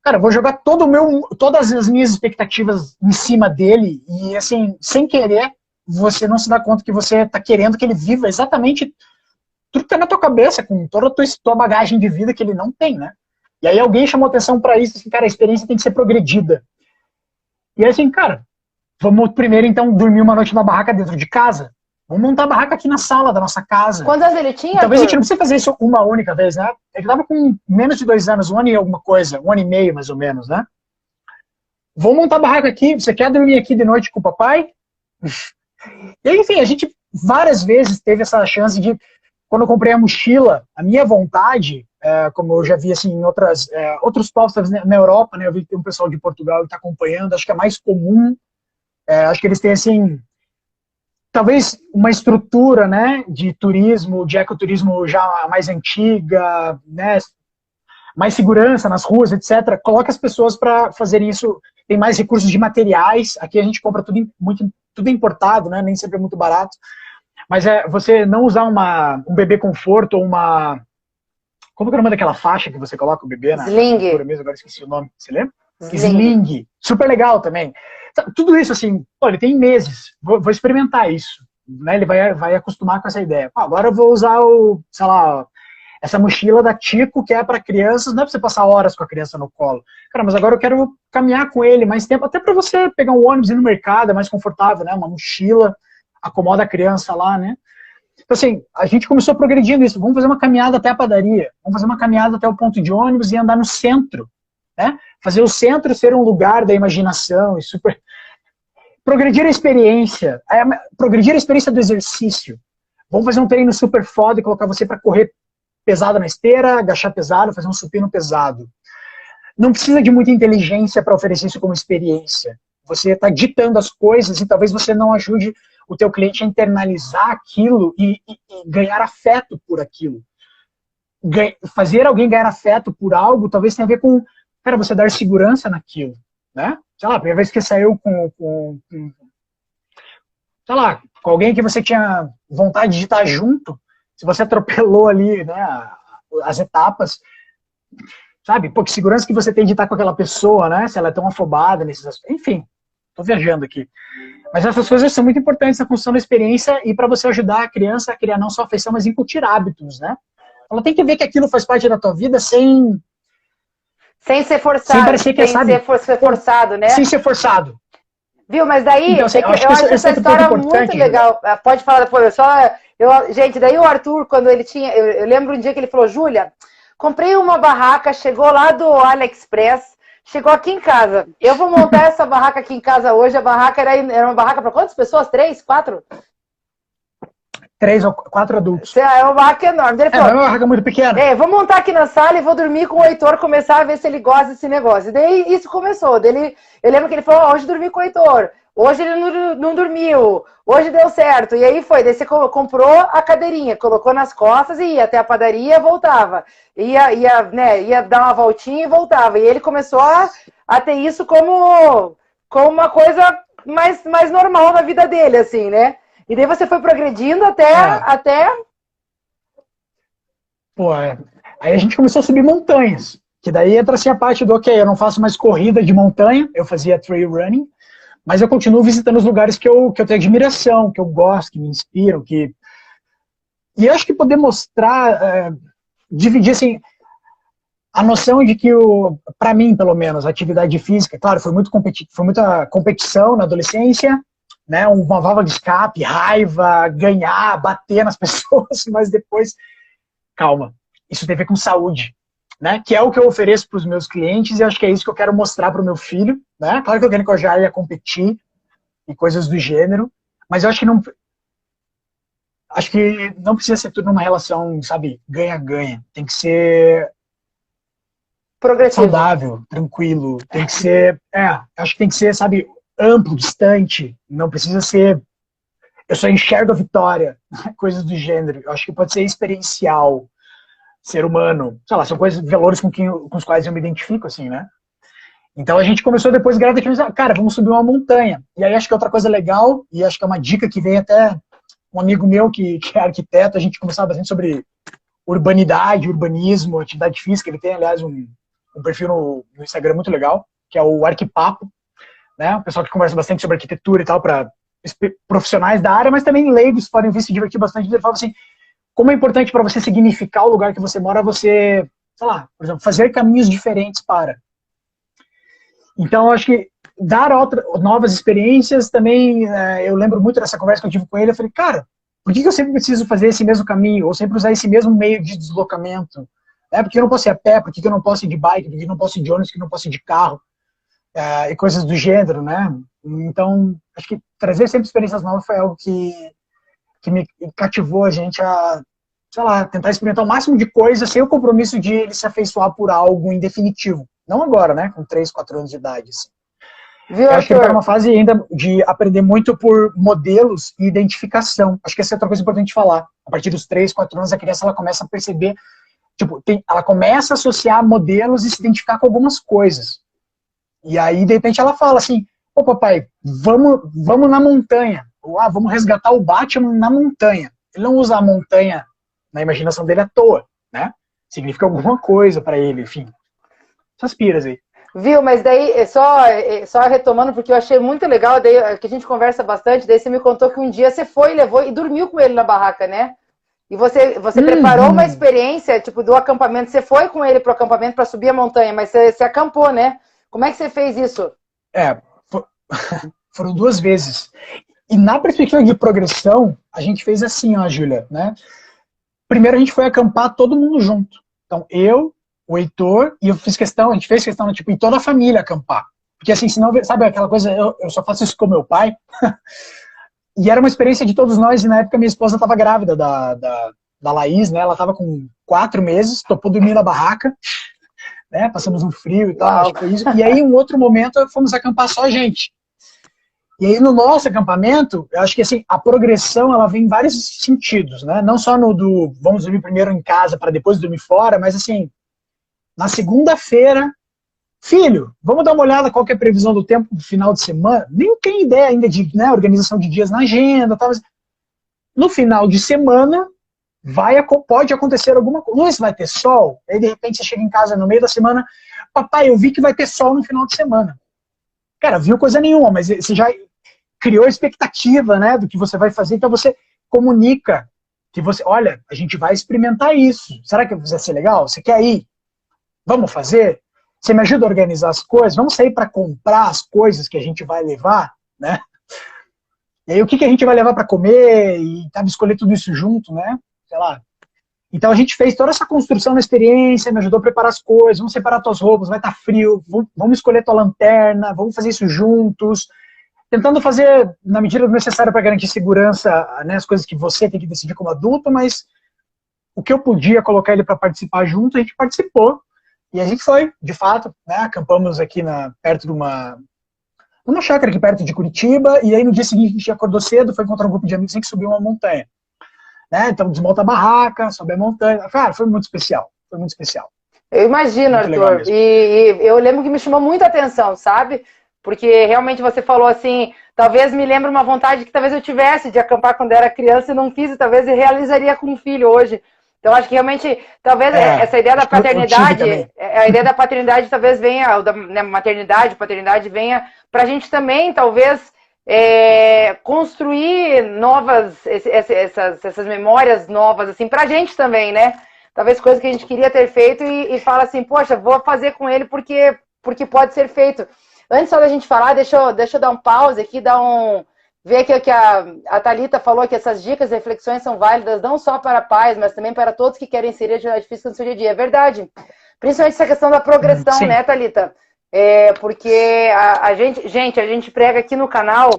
S2: cara, eu vou jogar todas as minhas expectativas em cima dele e assim, sem querer, você não se dá conta que você está querendo que ele viva exatamente tudo que está na tua cabeça, com toda a tua bagagem de vida que ele não tem, né? E aí alguém chamou atenção para isso, assim, cara, a experiência tem que ser progredida. E aí assim, cara, vamos primeiro então dormir uma noite na barraca dentro de casa. Vamos montar a barraca aqui na sala da nossa casa.
S1: Quantos anos ele tinha?
S2: Talvez a gente não precise fazer isso uma única vez, né? Ele estava com menos de 2 anos, 1 ano e alguma coisa, 1 ano e meio mais ou menos, né? Vamos montar a barraca aqui, você quer dormir aqui de noite com o papai? E aí, enfim, a gente várias vezes teve essa chance de, quando eu comprei a mochila, a minha vontade, como eu já vi assim, em outros povos na Europa, né, eu vi que tem um pessoal de Portugal que está acompanhando, acho que é mais comum, acho que eles têm assim, talvez uma estrutura, né, de turismo, de ecoturismo já mais antiga, né, mais segurança nas ruas, etc. Coloca as pessoas para fazerem isso, tem mais recursos de materiais, aqui a gente compra tudo importado, né? Nem sempre é muito barato. Mas você não usar um bebê conforto ou uma... Como que é o nome daquela faixa que você coloca o bebê na cintura mesmo? Agora esqueci o nome. Você lembra? Sling. Super legal também. Tudo isso, assim, pô, ele tem meses. Vou experimentar isso. Né? Ele vai acostumar com essa ideia. Pô, agora eu vou usar sei lá, essa mochila da Tico, que é para crianças, não é para você passar horas com a criança no colo. Cara, mas agora eu quero caminhar com ele mais tempo, até para você pegar um ônibus e ir no mercado, é mais confortável, né? Uma mochila, acomoda a criança lá, né? Então, assim, a gente começou progredindo isso. Vamos fazer uma caminhada até a padaria, vamos fazer uma caminhada até o ponto de ônibus e andar no centro, né? Fazer o centro ser um lugar da imaginação e super... Progredir a experiência do exercício. Vamos fazer um treino super foda e colocar você para correr pesado na esteira, agachar pesado, fazer um supino pesado. Não precisa de muita inteligência para oferecer isso como experiência. Você está ditando as coisas e talvez você não ajude o teu cliente a internalizar aquilo e ganhar afeto por aquilo. Fazer alguém ganhar afeto por algo talvez tenha a ver com, cara, você dar segurança naquilo, né? Sei lá, a primeira vez que saiu sei lá, com alguém que você tinha vontade de estar junto, se você atropelou ali, né, as etapas, sabe? Pô, que segurança que você tem de estar com aquela pessoa, né? Se ela é tão afobada nesses aspectos. Enfim, tô viajando aqui. Mas essas coisas são muito importantes na função da experiência e para você ajudar a criança a criar não só afeição, mas incutir hábitos, né? Ela tem que ver que aquilo faz parte da tua vida sem
S1: ser forçado,
S2: sem parecer que
S1: sem ser forçado, né?
S2: Sem ser forçado.
S1: Viu? Mas daí,
S2: então, assim,
S1: eu acho essa história muito legal. Pode falar depois. Gente, daí o Arthur, quando ele tinha... Eu lembro um dia que ele falou, Júlia, comprei uma barraca, chegou lá do AliExpress, chegou aqui em casa. Eu vou montar essa barraca aqui em casa hoje. A barraca era uma barraca para quantas pessoas? 3, 4?
S2: 3 ou 4 adultos.
S1: É uma barraca enorme. Ele falou,
S2: é uma barraca muito pequena.
S1: Vou montar aqui na sala e vou dormir com o Heitor, começar a ver se ele gosta desse negócio. E daí isso começou. Eu lembro que ele falou, hoje dormi com o Heitor. Hoje ele não dormiu. Hoje deu certo. E aí foi. Daí você comprou a cadeirinha, colocou nas costas e ia até a padaria e voltava. Ia dar uma voltinha e voltava. E ele começou a ter isso como uma coisa mais normal na vida dele, assim, né? E daí você foi progredindo até...
S2: Pô, aí a gente começou a subir montanhas. Que daí entra assim a parte do, ok, eu não faço mais corrida de montanha, eu fazia trail running, mas eu continuo visitando os lugares que eu tenho admiração, que eu gosto, que me inspiram, que... E eu acho que poder mostrar, dividir assim, a noção de que, para mim, pelo menos, a atividade física, claro, foi muita competição na adolescência, né, uma válvula de escape, raiva, ganhar, bater nas pessoas, mas depois, calma, isso tem a ver com saúde, né, que é o que eu ofereço para os meus clientes e acho que é isso que eu quero mostrar para o meu filho, né, claro que eu quero que eu já ia competir e coisas do gênero, mas eu acho que não precisa ser tudo numa relação, sabe, ganha-ganha, tem que ser progressivo, saudável, tranquilo, tem que ser, acho que tem que ser, sabe, amplo, distante, não precisa ser eu só enxergo a vitória, coisas do gênero. Eu acho que pode ser experiencial, ser humano, sei lá, são coisas, valores com os quais eu me identifico, assim, né? Então a gente começou depois gradativamente, cara, vamos subir uma montanha. E aí acho que outra coisa legal, e acho que é uma dica que vem até um amigo meu que é arquiteto, a gente conversava bastante sobre urbanidade, urbanismo, atividade física, ele tem, aliás, um perfil no Instagram muito legal, que é o Arquipapo, né? O pessoal que conversa bastante sobre arquitetura e tal, para profissionais da área, mas também leigos podem vir se divertir bastante. Ele fala assim, como é importante para você significar o lugar que você mora, você, sei lá, por exemplo, fazer caminhos diferentes para. Então, eu acho que dar novas experiências também, eu lembro muito dessa conversa que eu tive com ele, eu falei, cara, por que eu sempre preciso fazer esse mesmo caminho, ou sempre usar esse mesmo meio de deslocamento? Porque eu não posso ir a pé, por que eu não posso ir de bike, por que eu não posso ir de ônibus, por que eu não posso ir de carro? E coisas do gênero, né? Então, acho que trazer sempre experiências novas foi algo que me cativou a gente a, sei lá, tentar experimentar o máximo de coisas sem o compromisso de ele se afeiçoar por algo em definitivo. Não agora, né? Com 3, 4 anos de idade. Assim.
S1: Viu,
S2: acho que ele está numa fase ainda de aprender muito por modelos e identificação. Acho que essa é outra coisa importante de falar. A partir dos 3, 4 anos, a criança ela começa a perceber, tipo, ela começa a associar modelos e se identificar com algumas coisas. E aí, de repente, ela fala assim, ô papai, vamos na montanha. Ou, vamos resgatar o Batman na montanha. Ele não usa a montanha na imaginação dele à toa, né? Significa alguma coisa para ele, enfim. Essas piras aí.
S1: Viu, mas daí, só retomando, porque eu achei muito legal, daí, que a gente conversa bastante, daí você me contou que um dia você foi, levou e dormiu com ele na barraca, né? E você preparou uma experiência, tipo, do acampamento, você foi com ele pro acampamento para subir a montanha, mas você acampou, né? Como é que você fez isso?
S2: Foram 2 vezes. E na perspectiva de progressão, a gente fez assim, ó, Júlia, né? Primeiro a gente foi acampar todo mundo junto. Então, eu, o Heitor, e a gente fez questão, tipo, em toda a família acampar. Porque assim, senão, sabe aquela coisa, eu só faço isso com meu pai. E era uma experiência de todos nós, e na época minha esposa estava grávida da Laís, né? Ela estava com 4 meses, topou dormir na barraca, né? Passamos um frio e tal, acho que foi isso. E aí, em um outro momento, fomos acampar só a gente. E aí, no nosso acampamento, eu acho que assim, a progressão, ela vem em vários sentidos, né? Não só no do vamos dormir primeiro em casa para depois dormir fora, mas assim, na segunda-feira, filho, vamos dar uma olhada qual que é a previsão do tempo no final de semana? Nem tem ideia ainda de, né, organização de dias na agenda, tal. Mas no final de semana, pode acontecer alguma coisa. Luiz, vai ter sol? Aí, de repente, você chega em casa no meio da semana, papai, eu vi que vai ter sol no final de semana. Cara, viu coisa nenhuma, mas você já criou expectativa, né, do que você vai fazer, então você comunica que você, olha, a gente vai experimentar isso. Será que vai ser legal? Você quer ir? Vamos fazer? Você me ajuda a organizar as coisas? Vamos sair para comprar as coisas que a gente vai levar, né? E aí o que a gente vai levar para comer e escolher tudo isso junto, né? Sei lá. Então a gente fez toda essa construção na experiência, me ajudou a preparar as coisas, vamos separar tuas roupas, vai estar frio, vamos escolher tua lanterna, vamos fazer isso juntos, tentando fazer na medida do necessário para garantir segurança, né, as coisas que você tem que decidir como adulto, mas o que eu podia colocar ele para participar junto, a gente participou. E a gente foi, de fato, né, acampamos aqui perto de uma chácara aqui perto de Curitiba, e aí no dia seguinte a gente acordou cedo, foi encontrar um grupo de amigos que subiu uma montanha. Né? Então desmonta a barraca, sobe a montanha. Cara, foi muito especial, foi muito especial.
S1: Eu imagino, muito Arthur, e eu lembro que me chamou muita atenção, sabe? Porque realmente você falou assim, talvez me lembre uma vontade que talvez eu tivesse de acampar quando era criança e não fiz, e talvez eu realizaria com um filho hoje. Então acho que realmente, talvez essa ideia da paternidade, a ideia da paternidade talvez venha, da maternidade, paternidade venha pra gente também, talvez, construir essas memórias novas, assim, pra gente também, né? Talvez coisas que a gente queria ter feito e fala assim, poxa, vou fazer com ele porque pode ser feito. Antes só da gente falar, deixa eu dar um pause aqui, ver aqui que a Thalita falou que essas dicas e reflexões são válidas não só para pais, mas também para todos que querem inserir atividade física no seu dia a dia. É verdade. Principalmente essa questão da progressão, sim, né, Thalita? Porque a gente prega aqui no canal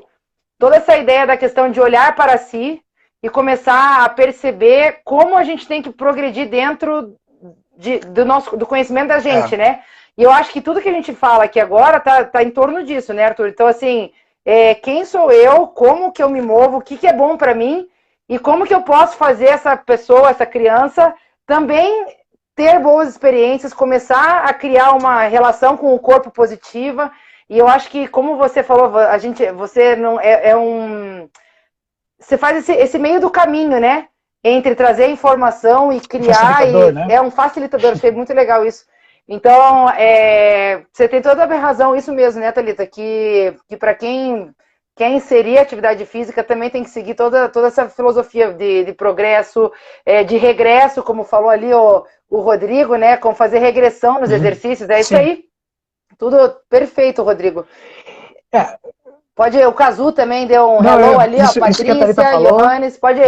S1: toda essa ideia da questão de olhar para si e começar a perceber como a gente tem que progredir dentro do conhecimento da gente, né? E eu acho que tudo que a gente fala aqui agora tá em torno disso, né, Arthur? Então, assim, quem sou eu, como que eu me movo, o que é bom para mim e como que eu posso fazer essa pessoa, essa criança, também ter boas experiências, começar a criar uma relação com o corpo positiva. E eu acho que, como você falou, você não você faz esse meio do caminho, né? Entre trazer informação e criar. Né? É um facilitador, achei muito legal isso. Então, você tem toda a razão, isso mesmo, né, Thalita? Que para quem quer inserir atividade física também tem que seguir toda essa filosofia de progresso, de regresso, como falou ali o Rodrigo, né? Como fazer regressão nos exercícios. É isso aí. Tudo perfeito, Rodrigo. O Cazu também deu um hello ali, ó. Patrícia, Johannes, pode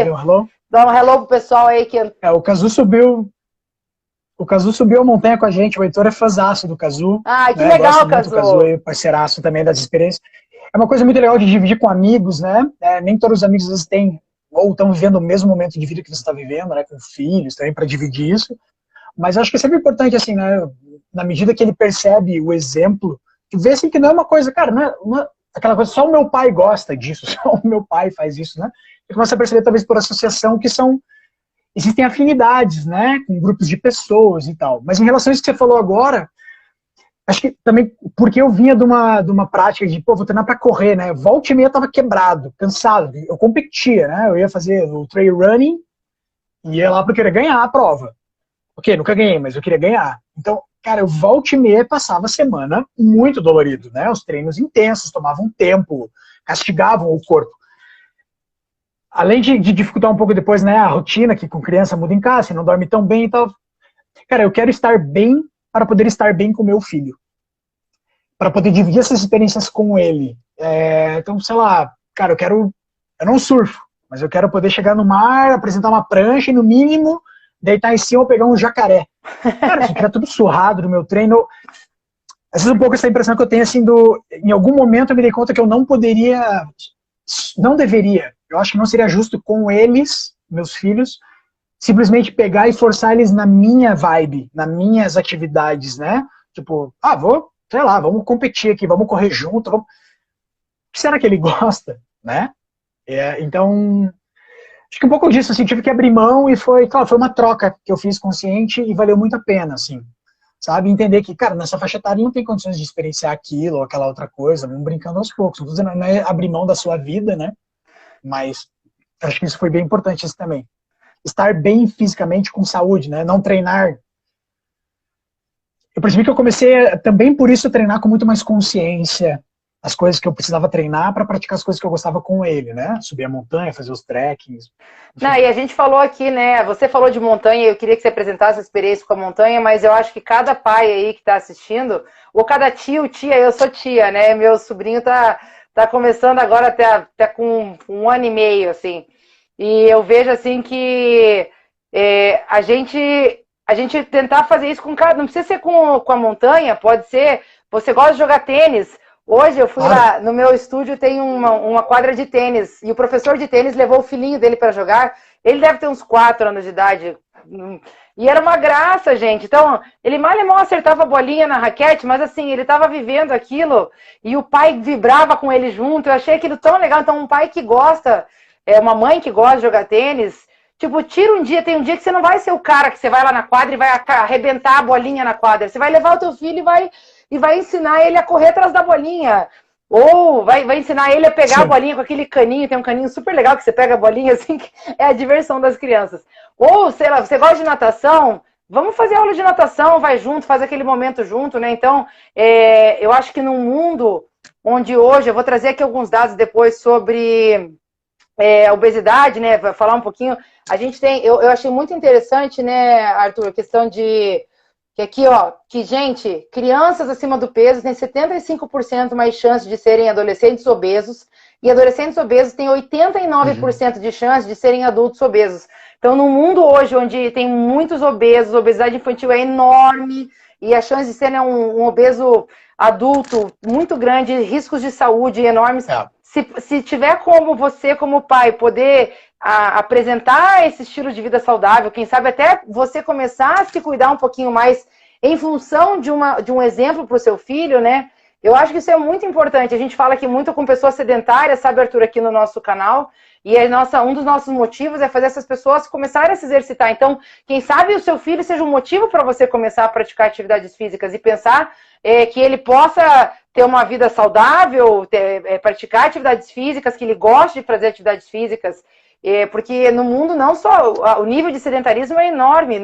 S1: dar um hello pro pessoal aí.
S2: O Cazu subiu. O Cazu subiu a montanha com a gente, o Heitor é fãzaço do Cazu.
S1: Ah, que legal, Cazu.
S2: O Cazu é parceiraço também das experiências. É uma coisa muito legal de dividir com amigos, né? Nem todos os amigos às vezes têm, ou estão vivendo o mesmo momento de vida que você está vivendo, né? Com filhos também, para dividir isso. Mas acho que é sempre importante, assim, né? Na medida que ele percebe o exemplo, ver assim que não é uma coisa, cara, não é aquela coisa, só o meu pai gosta disso, só o meu pai faz isso, né? E começa a perceber, talvez, por associação, que existem afinidades, né, com grupos de pessoas e tal. Mas em relação a isso que você falou agora, acho que também, porque eu vinha de uma prática de, vou treinar para correr, né, volta e meia eu tava quebrado, cansado, eu competia, né, eu ia fazer o trail running, e ia lá porque eu queria ganhar a prova. Ok, nunca ganhei, mas eu queria ganhar. Então, cara, eu volta e meia passava a semana muito dolorido, né, os treinos intensos, tomavam tempo, castigavam o corpo. Além de dificultar um pouco depois, né, a rotina, que com criança muda em casa, você não dorme tão bem e tal. Cara, eu quero estar bem para poder estar bem com meu filho. Para poder dividir essas experiências com ele. Então, sei lá, cara, eu não surfo, mas eu quero poder chegar no mar, apresentar uma prancha e, no mínimo, deitar em cima ou pegar um jacaré. Cara, isso aqui era tudo surrado no meu treino. Às vezes um pouco essa impressão que eu tenho, assim, em algum momento eu me dei conta que eu não deveria. Eu acho que não seria justo com eles, meus filhos, simplesmente pegar e forçar eles na minha vibe, nas minhas atividades, né? Tipo, vamos competir aqui, vamos correr junto. O que será que ele gosta, né? Então, acho que um pouco disso, assim, tive que abrir mão e foi uma troca que eu fiz consciente e valeu muito a pena, assim. Sabe? Entender que, cara, nessa faixa etária não tem condições de experienciar aquilo ou aquela outra coisa, vamos brincando aos poucos. Não tô dizendo, não é abrir mão da sua vida, né? Mas acho que isso foi bem importante isso também. estar bem fisicamente, com saúde, né? Não treinar. Eu percebi que eu comecei também por isso a treinar com muito mais consciência as coisas que eu precisava treinar para praticar as coisas que eu gostava com ele, né? Subir a montanha, fazer os trekkings.
S1: Não, e a gente falou aqui, né? Você falou de montanha, eu queria que você apresentasse a experiência com a montanha, mas eu acho que cada pai aí que está assistindo, ou cada tio, tia, eu sou tia, né? Meu sobrinho tá começando agora até com 1 ano e meio, assim. E eu vejo assim que a gente tentar fazer isso com cada. Não precisa ser com a montanha, pode ser. Você gosta de jogar tênis. Hoje eu fui lá, no meu estúdio tem uma quadra de tênis, e o professor de tênis levou o filhinho dele para jogar. Ele deve ter uns 4 anos de idade. E era uma graça, gente. Então, ele mal e mal acertava a bolinha na raquete, mas assim, ele estava vivendo aquilo, e o pai vibrava com ele junto. Eu achei aquilo tão legal. Então, um pai que gosta, uma mãe que gosta de jogar tênis, tipo, tira um dia, tem um dia que você não vai ser o cara que você vai lá na quadra e vai arrebentar a bolinha na quadra. Você vai levar o teu filho e vai ensinar ele a correr atrás da bolinha. Ou vai ensinar ele a pegar Sim. a bolinha com aquele caninho. Tem um caninho super legal que você pega a bolinha assim, que é a diversão das crianças. Ou, sei lá, você gosta de natação, vamos fazer aula de natação, vai junto, faz aquele momento junto, né? Então, eu acho que num mundo onde hoje, eu vou trazer aqui alguns dados depois sobre obesidade, né? Vai falar um pouquinho. A gente tem, eu achei muito interessante, né, Arthur, a questão de que aqui, ó, que, gente, crianças acima do peso têm 75% mais chance de serem adolescentes obesos, e adolescentes obesos têm 89% de chance de serem adultos obesos. Então, no mundo hoje, onde tem muitos obesos, a obesidade infantil é enorme, e a chance de ser, né, um obeso adulto muito grande, riscos de saúde enormes. Se tiver como você, como pai, poder apresentar esse estilo de vida saudável, quem sabe até você começar a se cuidar um pouquinho mais em função de um exemplo para o seu filho, né? Eu acho que isso é muito importante. A gente fala aqui muito com pessoas sedentárias, sabe, Arthur, aqui no nosso canal, e um dos nossos motivos é fazer essas pessoas começarem a se exercitar. Então, quem sabe o seu filho seja um motivo para você começar a praticar atividades físicas e pensar que ele possa ter uma vida saudável, praticar atividades físicas, que ele goste de fazer atividades físicas. Porque no mundo não só o nível de sedentarismo é enorme.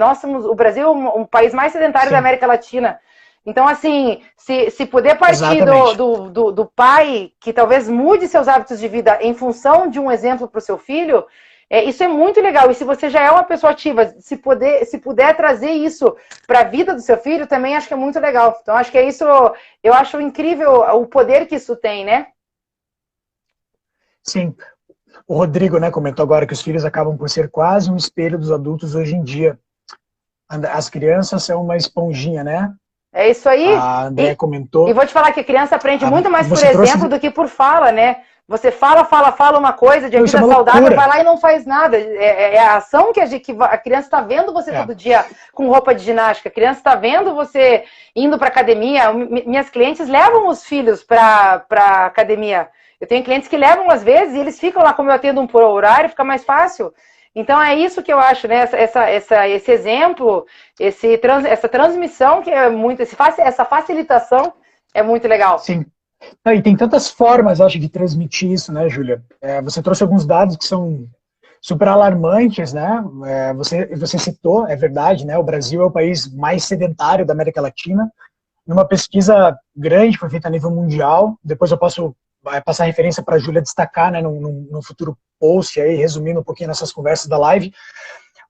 S1: O Brasil é um país mais sedentário da América Latina. Então, assim, se puder partir do pai que talvez mude seus hábitos de vida em função de um exemplo para o seu filho, isso é muito legal. E se você já é uma pessoa ativa, se puder trazer isso para a vida do seu filho, também acho que é muito legal. Então, acho que é isso, eu acho incrível o poder que isso tem, né?
S2: Sim. O Rodrigo, né, comentou agora que os filhos acabam por ser quase um espelho dos adultos hoje em dia. As crianças são uma esponjinha, né?
S1: É isso aí.
S2: A André comentou.
S1: E vou te falar que a criança aprende muito mais por exemplo do que por fala, né? Você fala uma coisa de vida saudável, vai lá e não faz nada. É a ação que a criança está vendo você todo dia com roupa de ginástica. A criança está vendo você indo para academia. Minhas clientes levam os filhos para academia. Eu tenho clientes que levam às vezes e eles ficam lá, como eu atendo um por horário, fica mais fácil. Então é isso que eu acho, né? Esse exemplo, essa transmissão que é muito, essa facilitação é muito legal.
S2: Sim. E tem tantas formas, acho, de transmitir isso, né, Júlia? Você trouxe alguns dados que são super alarmantes, né? Você citou, é verdade, né? O Brasil é o país mais sedentário da América Latina. Numa pesquisa grande, foi feita a nível mundial, depois eu posso passar referência para a Júlia destacar, né, no futuro post, aí, resumindo um pouquinho nessas conversas da live,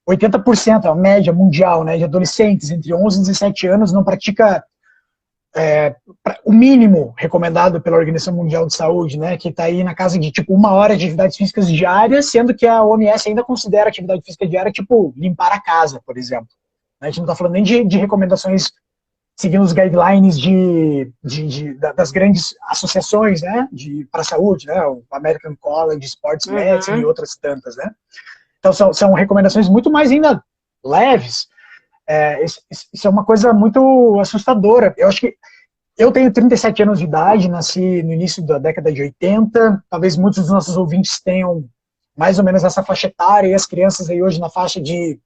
S2: 80%, a média mundial, né, de adolescentes entre 11 e 17 anos não pratica o mínimo recomendado pela Organização Mundial de Saúde, né, que está aí na casa de tipo 1 hora de atividades físicas diárias, sendo que a OMS ainda considera atividade física diária tipo limpar a casa, por exemplo. A gente não está falando nem de recomendações seguindo os guidelines das grandes associações, né, para a saúde, né, o American College, Sports Medicine e outras tantas, né. Então são recomendações muito mais ainda leves. Isso é uma coisa muito assustadora. Eu acho que eu tenho 37 anos de idade, nasci no início da década de 80, talvez muitos dos nossos ouvintes tenham mais ou menos essa faixa etária, e as crianças aí hoje na faixa de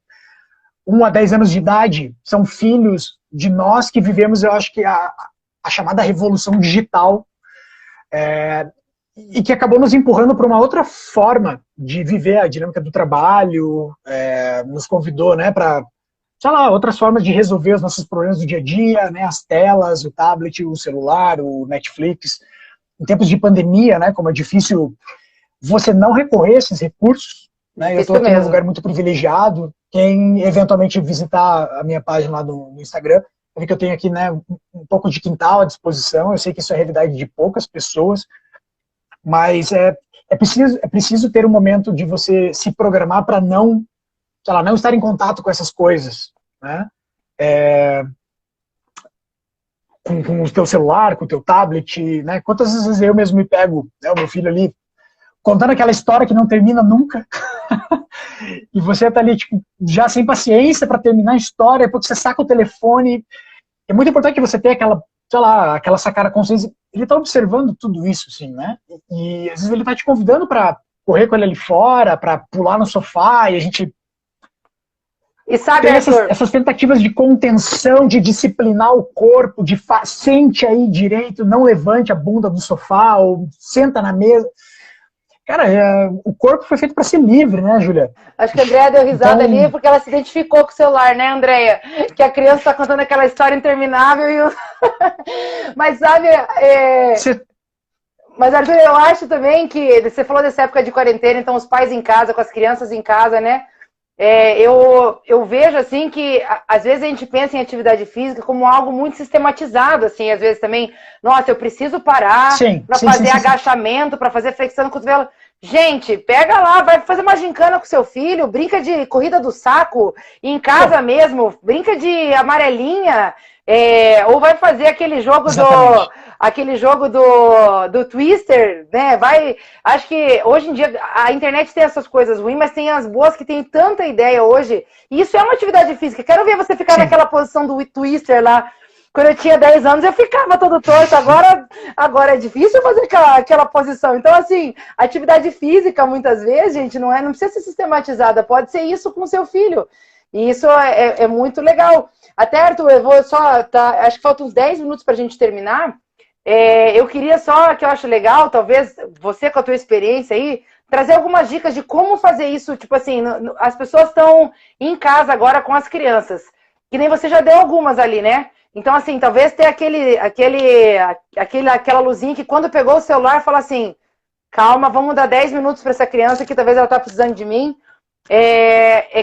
S2: 1 a 10 anos de idade são filhos de nós que vivemos, eu acho que a chamada revolução digital, e que acabou nos empurrando para uma outra forma de viver a dinâmica do trabalho, nos convidou, né, para, sei lá, outras formas de resolver os nossos problemas do dia a dia, né, as telas, o tablet, o celular, o Netflix. Em tempos de pandemia, né, como é difícil você não recorrer a esses recursos, né, eu estou aqui num lugar muito privilegiado. Quem eventualmente visitar a minha página lá no Instagram, vê que eu tenho aqui, né, um pouco de quintal à disposição. Eu sei que isso é a realidade de poucas pessoas, mas é preciso ter um momento de você se programar para não, sei lá, não estar em contato com essas coisas, né? Com o teu celular, com o teu tablet, né? Quantas vezes eu mesmo me pego, né, o meu filho ali, contando aquela história que não termina nunca, e você tá ali, tipo, já sem paciência para terminar a história, porque você saca o telefone. É muito importante que você tenha aquela, sei lá, aquela sacada consciência. Ele tá observando tudo isso, assim, né? E às vezes ele tá te convidando para correr com ele ali fora, para pular no sofá, e a gente
S1: e sabe,
S2: tem
S1: Arthur,
S2: essas tentativas de contenção, de disciplinar o corpo, de sente aí direito, não levante a bunda do sofá, ou senta na mesa. Cara, o corpo foi feito para ser livre, né, Júlia?
S1: Acho que a Andréia deu risada ali porque ela se identificou com o celular, né, Andréia? Que a criança está contando aquela história interminável e Mas sabe, Mas, Arthur, eu acho também que você falou dessa época de quarentena, então os pais em casa, com as crianças em casa, né? Eu vejo assim que às vezes a gente pensa em atividade física como algo muito sistematizado, assim, às vezes também, nossa, eu preciso parar para fazer agachamento, para fazer flexão no cotovelo. Gente, pega lá, vai fazer uma gincana com seu filho, brinca de corrida do saco, em casa mesmo, brinca de amarelinha, ou vai fazer aquele jogo do Twister, né? Acho que hoje em dia a internet tem essas coisas ruins, mas tem as boas que tem tanta ideia hoje. E isso é uma atividade física. Quero ver você ficar naquela posição do Twister lá. Quando eu tinha 10 anos, eu ficava todo torto. Agora é difícil fazer aquela posição. Então, assim, atividade física, muitas vezes, gente, não precisa ser sistematizada. Pode ser isso com o seu filho. E isso é muito legal. Até, Arthur, eu vou só... acho que faltam uns 10 minutos para a gente terminar. Eu queria só, que eu acho legal, talvez você com a tua experiência aí, trazer algumas dicas de como fazer isso. Tipo assim, as pessoas estão em casa agora com as crianças. Que nem você já deu algumas ali, né? Então, assim, talvez ter aquela luzinha que quando pegou o celular, fala assim, calma, vamos dar 10 minutos para essa criança que talvez ela tá precisando de mim.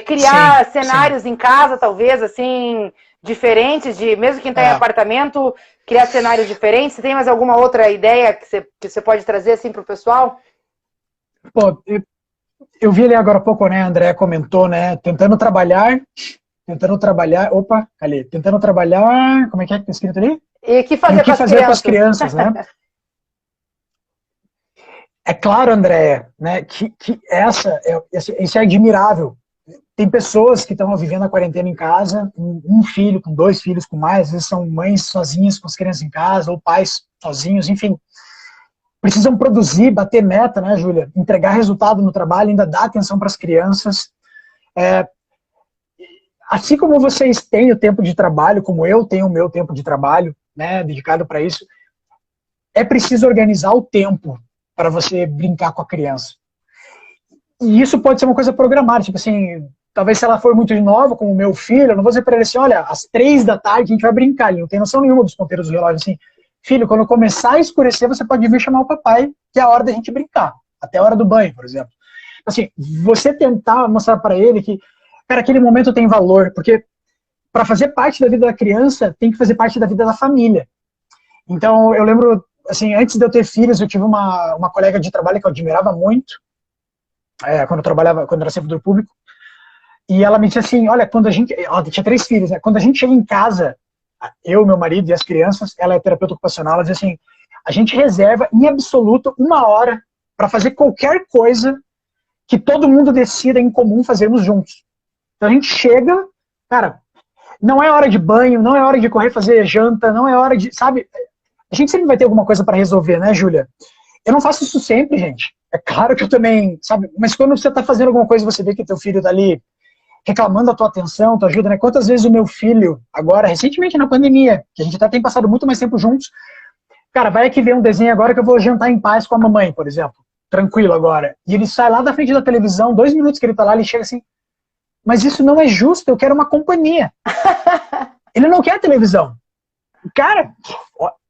S1: Criar cenários em casa, talvez, assim, diferentes, mesmo quem está em apartamento, criar cenários diferentes. Você tem mais alguma outra ideia que você pode trazer, assim, para o pessoal?
S2: Pô, eu vi ali agora há pouco, né, a André comentou, né, tentando trabalhar, opa, ali, tentando trabalhar, como é que tá escrito ali?
S1: E o que fazer,
S2: com as crianças, né? É claro, André, né, que isso é admirável. Tem pessoas que estão vivendo a quarentena em casa, com um filho, com 2 filhos, com mais, às vezes são mães sozinhas com as crianças em casa, ou pais sozinhos, enfim. Precisam produzir, bater meta, né, Júlia? Entregar resultado no trabalho, ainda dar atenção para as crianças. Assim como vocês têm o tempo de trabalho, como eu tenho o meu tempo de trabalho, né, dedicado para isso, é preciso organizar o tempo para você brincar com a criança. E isso pode ser uma coisa programada, tipo assim, talvez se ela for muito nova, como o meu filho, eu não vou dizer para ele assim, olha, às 3 da tarde a gente vai brincar, ele não tem noção nenhuma dos ponteiros do relógio, assim, filho, quando começar a escurecer, você pode vir chamar o papai, que é a hora da gente brincar, até a hora do banho, por exemplo. Assim, você tentar mostrar para ele que, cara, aquele momento tem valor, porque para fazer parte da vida da criança, tem que fazer parte da vida da família. Então, eu lembro, assim, antes de eu ter filhos, eu tive uma colega de trabalho que eu admirava muito, quando eu era servidor público, e ela me disse assim, olha, quando a gente, ela tinha 3 filhos, né? Quando a gente chega em casa, eu, meu marido e as crianças, ela é terapeuta ocupacional, ela diz assim, a gente reserva em absoluto 1 hora para fazer qualquer coisa que todo mundo decida em comum fazermos juntos. Então a gente chega, cara, não é hora de banho, não é hora de correr fazer janta, não é hora de, sabe, a gente sempre vai ter alguma coisa para resolver, né, Júlia? Eu não faço isso sempre, gente. É claro que eu também, sabe, mas quando você tá fazendo alguma coisa, você vê que teu filho tá ali reclamando da tua atenção, tua ajuda, né? Quantas vezes o meu filho, agora, recentemente na pandemia, que a gente até tem passado muito mais tempo juntos, cara, vai aqui ver um desenho agora que eu vou jantar em paz com a mamãe, por exemplo. tranquilo agora. E ele sai lá da frente da televisão, 2 minutos que ele tá lá, ele chega assim, mas isso não é justo, eu quero uma companhia. Ele não quer televisão. Cara,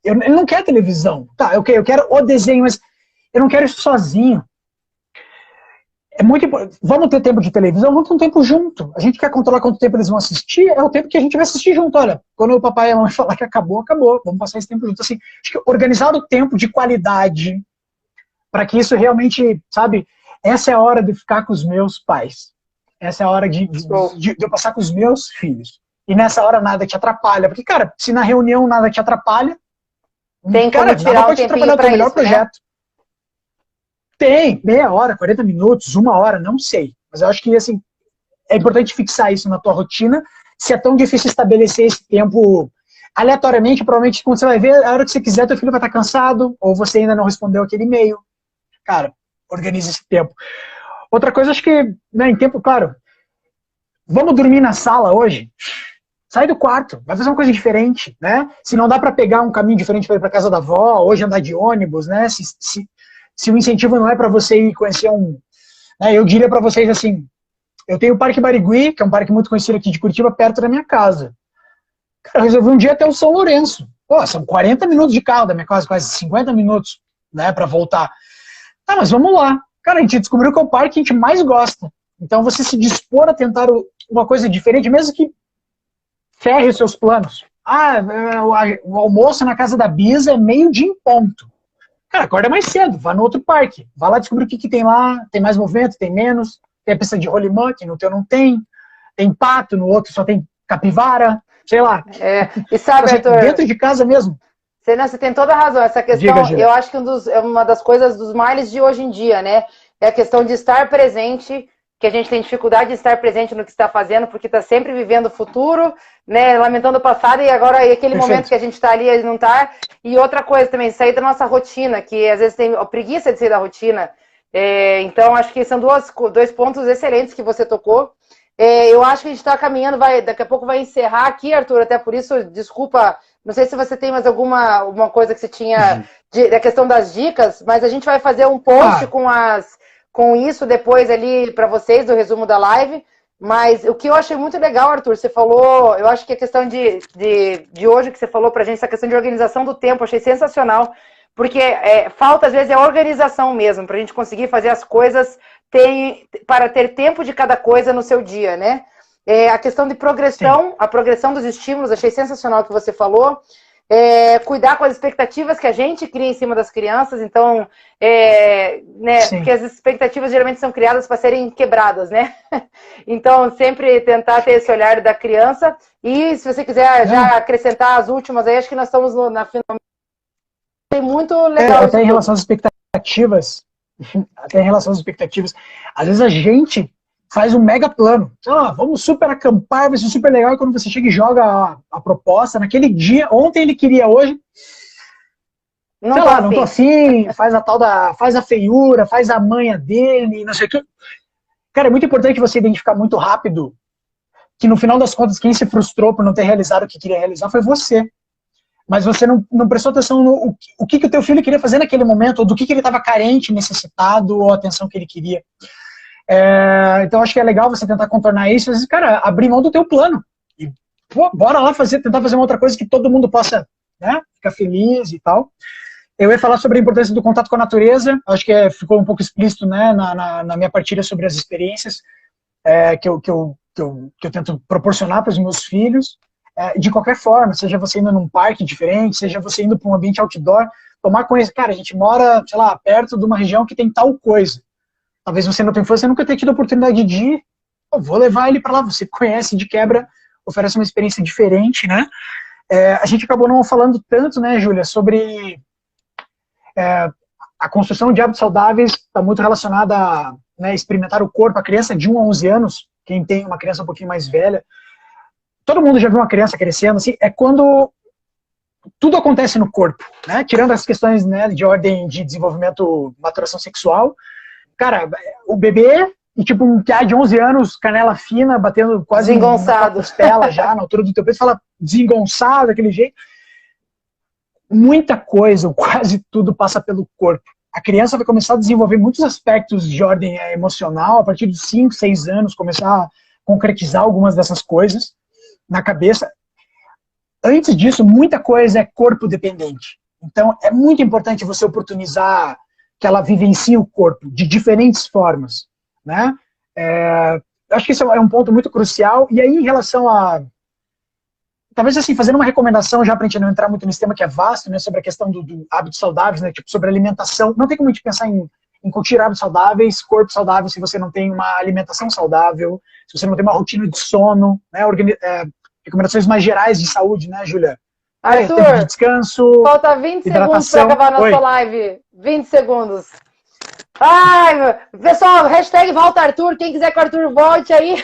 S2: ele não quer televisão. Tá, eu quero o desenho, mas eu não quero isso sozinho. É muito importante. Vamos ter tempo de televisão, vamos ter um tempo junto. A gente quer controlar quanto tempo eles vão assistir, é o tempo que a gente vai assistir junto. Olha, quando o papai e a mamãe falar que acabou, acabou. Vamos passar esse tempo junto. Assim, acho que organizar o tempo de qualidade para que isso realmente, sabe, essa é a hora de ficar com os meus pais. Essa é a hora de eu passar com os meus filhos. E nessa hora nada te atrapalha. Porque, cara, se na reunião nada te atrapalha,
S1: tem
S2: cara,
S1: como tirar um tempinho para
S2: o melhor
S1: isso,
S2: projeto. Né? Tem, meia hora, 40 minutos, 1 hora, não sei. Mas eu acho que, assim, é importante fixar isso na tua rotina. Se é tão difícil estabelecer esse tempo aleatoriamente, provavelmente quando você vai ver, a hora que você quiser, teu filho vai estar cansado, ou você ainda não respondeu aquele e-mail. Cara, organize esse tempo. Outra coisa, acho que, né, em tempo, claro, vamos dormir na sala hoje? Sai do quarto, vai fazer uma coisa diferente, né? Se não dá para pegar um caminho diferente para ir para casa da avó, hoje andar de ônibus, né? Se o incentivo não é para você ir conhecer né, eu diria para vocês assim, eu tenho o Parque Barigui, que é um parque muito conhecido aqui de Curitiba, perto da minha casa. Cara, eu resolvi um dia até o São Lourenço. Pô, são 40 minutos de carro da minha casa, quase 50 minutos, né, para voltar. Tá, mas vamos lá. Cara, a gente descobriu que é o parque que a gente mais gosta. Então você se dispor a tentar uma coisa diferente, mesmo que ferre os seus planos. O almoço na casa da Bisa é 12:00 em ponto. Cara, acorda mais cedo, vá no outro parque. Vá lá descobrir o que tem lá. Tem mais movimento, tem menos. Tem a pista de rolimã, que no teu não tem. Tem pato, no outro só tem capivara. Sei lá.
S1: E sabe,
S2: assim,
S1: Arthur,
S2: dentro de casa mesmo.
S1: Você tem toda a razão. Essa questão,
S2: Diga,
S1: eu acho que é uma das coisas dos males de hoje em dia, né? É a questão de estar presente, que a gente tem dificuldade de estar presente no que está fazendo, porque está sempre vivendo o futuro, né? Lamentando o passado, e agora aquele momento que a gente está ali, ele não está. E outra coisa também, sair da nossa rotina, que às vezes tem a preguiça de sair da rotina. Então, acho que são dois pontos excelentes que você tocou. Eu acho que a gente está caminhando, daqui a pouco vai encerrar aqui, Arthur, até por isso, desculpa, não sei se você tem mais alguma coisa que você tinha da questão das dicas, mas a gente vai fazer um post com isso depois ali para vocês, do resumo da live. Mas o que eu achei muito legal, Arthur, você falou, eu acho que a questão de hoje que você falou pra gente, essa questão de organização do tempo, achei sensacional, porque falta às vezes a organização mesmo, pra gente conseguir fazer as coisas para ter tempo de cada coisa no seu dia, né? A questão de progressão, a progressão dos estímulos, achei sensacional o que você falou. Cuidar com as expectativas que a gente cria em cima das crianças, então, né, porque as expectativas geralmente são criadas para serem quebradas, né? Então, sempre tentar ter esse olhar da criança. E se você quiser já acrescentar as últimas aí, acho que nós estamos na final. Tem muito legal.
S2: Até em relação às expectativas, às vezes a gente faz um mega plano. Vamos super acampar, vai ser super legal. E quando você chega e joga a proposta, naquele dia, ontem ele queria, hoje, não tô assim, faz a feiura, faz a manha dele, não sei o que. Cara, é muito importante você identificar muito rápido que no final das contas, quem se frustrou por não ter realizado o que queria realizar foi você. Mas você não prestou atenção no o que o teu filho queria fazer naquele momento, ou do que ele estava carente, necessitado, ou a atenção que ele queria. Então acho que é legal você tentar contornar isso, mas, cara, abrir mão do teu plano e bora lá tentar fazer uma outra coisa que todo mundo possa, né, ficar feliz e tal. Eu ia falar sobre a importância do contato com a natureza, acho que ficou um pouco explícito, né, na minha partilha sobre as experiências que eu tento proporcionar para os meus filhos, de qualquer forma, seja você indo num parque diferente, seja você indo para um ambiente outdoor, tomar conhecimento. Cara, a gente mora, sei lá, perto de uma região que tem tal coisa. Talvez você na tua infância nunca tenha tido a oportunidade de ir. Vou levar ele para lá. Você conhece de quebra, oferece uma experiência diferente, né? A gente acabou não falando tanto, né, Júlia, sobre a construção de hábitos saudáveis. Está muito relacionada a, né, experimentar o corpo. A criança de 1 a 11 anos, quem tem uma criança um pouquinho mais velha, todo mundo já viu uma criança crescendo, assim, é quando tudo acontece no corpo, né? Tirando as questões, né, de ordem de desenvolvimento, maturação sexual. Cara, o bebê, e tipo um piá de 11 anos, canela fina, batendo quase na costela já, na altura do teu peito, fala desengonçado, daquele jeito. Muita coisa, quase tudo passa pelo corpo. a criança vai começar a desenvolver muitos aspectos de ordem emocional, a partir dos 5, 6 anos, começar a concretizar algumas dessas coisas na cabeça. Antes disso, muita coisa é corpo dependente. Então, é muito importante você oportunizar que ela vivencie o corpo de diferentes formas, né? Acho que isso é um ponto muito crucial. E aí, em relação a... Talvez, assim, fazendo uma recomendação, já para a gente não entrar muito nesse tema que é vasto, né? Sobre a questão do hábitos saudáveis, né? Tipo, sobre alimentação. Não tem como a gente pensar em curtir hábitos saudáveis, corpo saudável, se você não tem uma alimentação saudável, se você não tem uma rotina de sono, né? Recomendações mais gerais de saúde, né, Júlia?
S1: Arthur,
S2: tempo de descanso,
S1: falta 20 segundos para acabar a nossa live. 20 segundos. Ai, pessoal, hashtag volta Arthur. Quem quiser que o Arthur volte aí,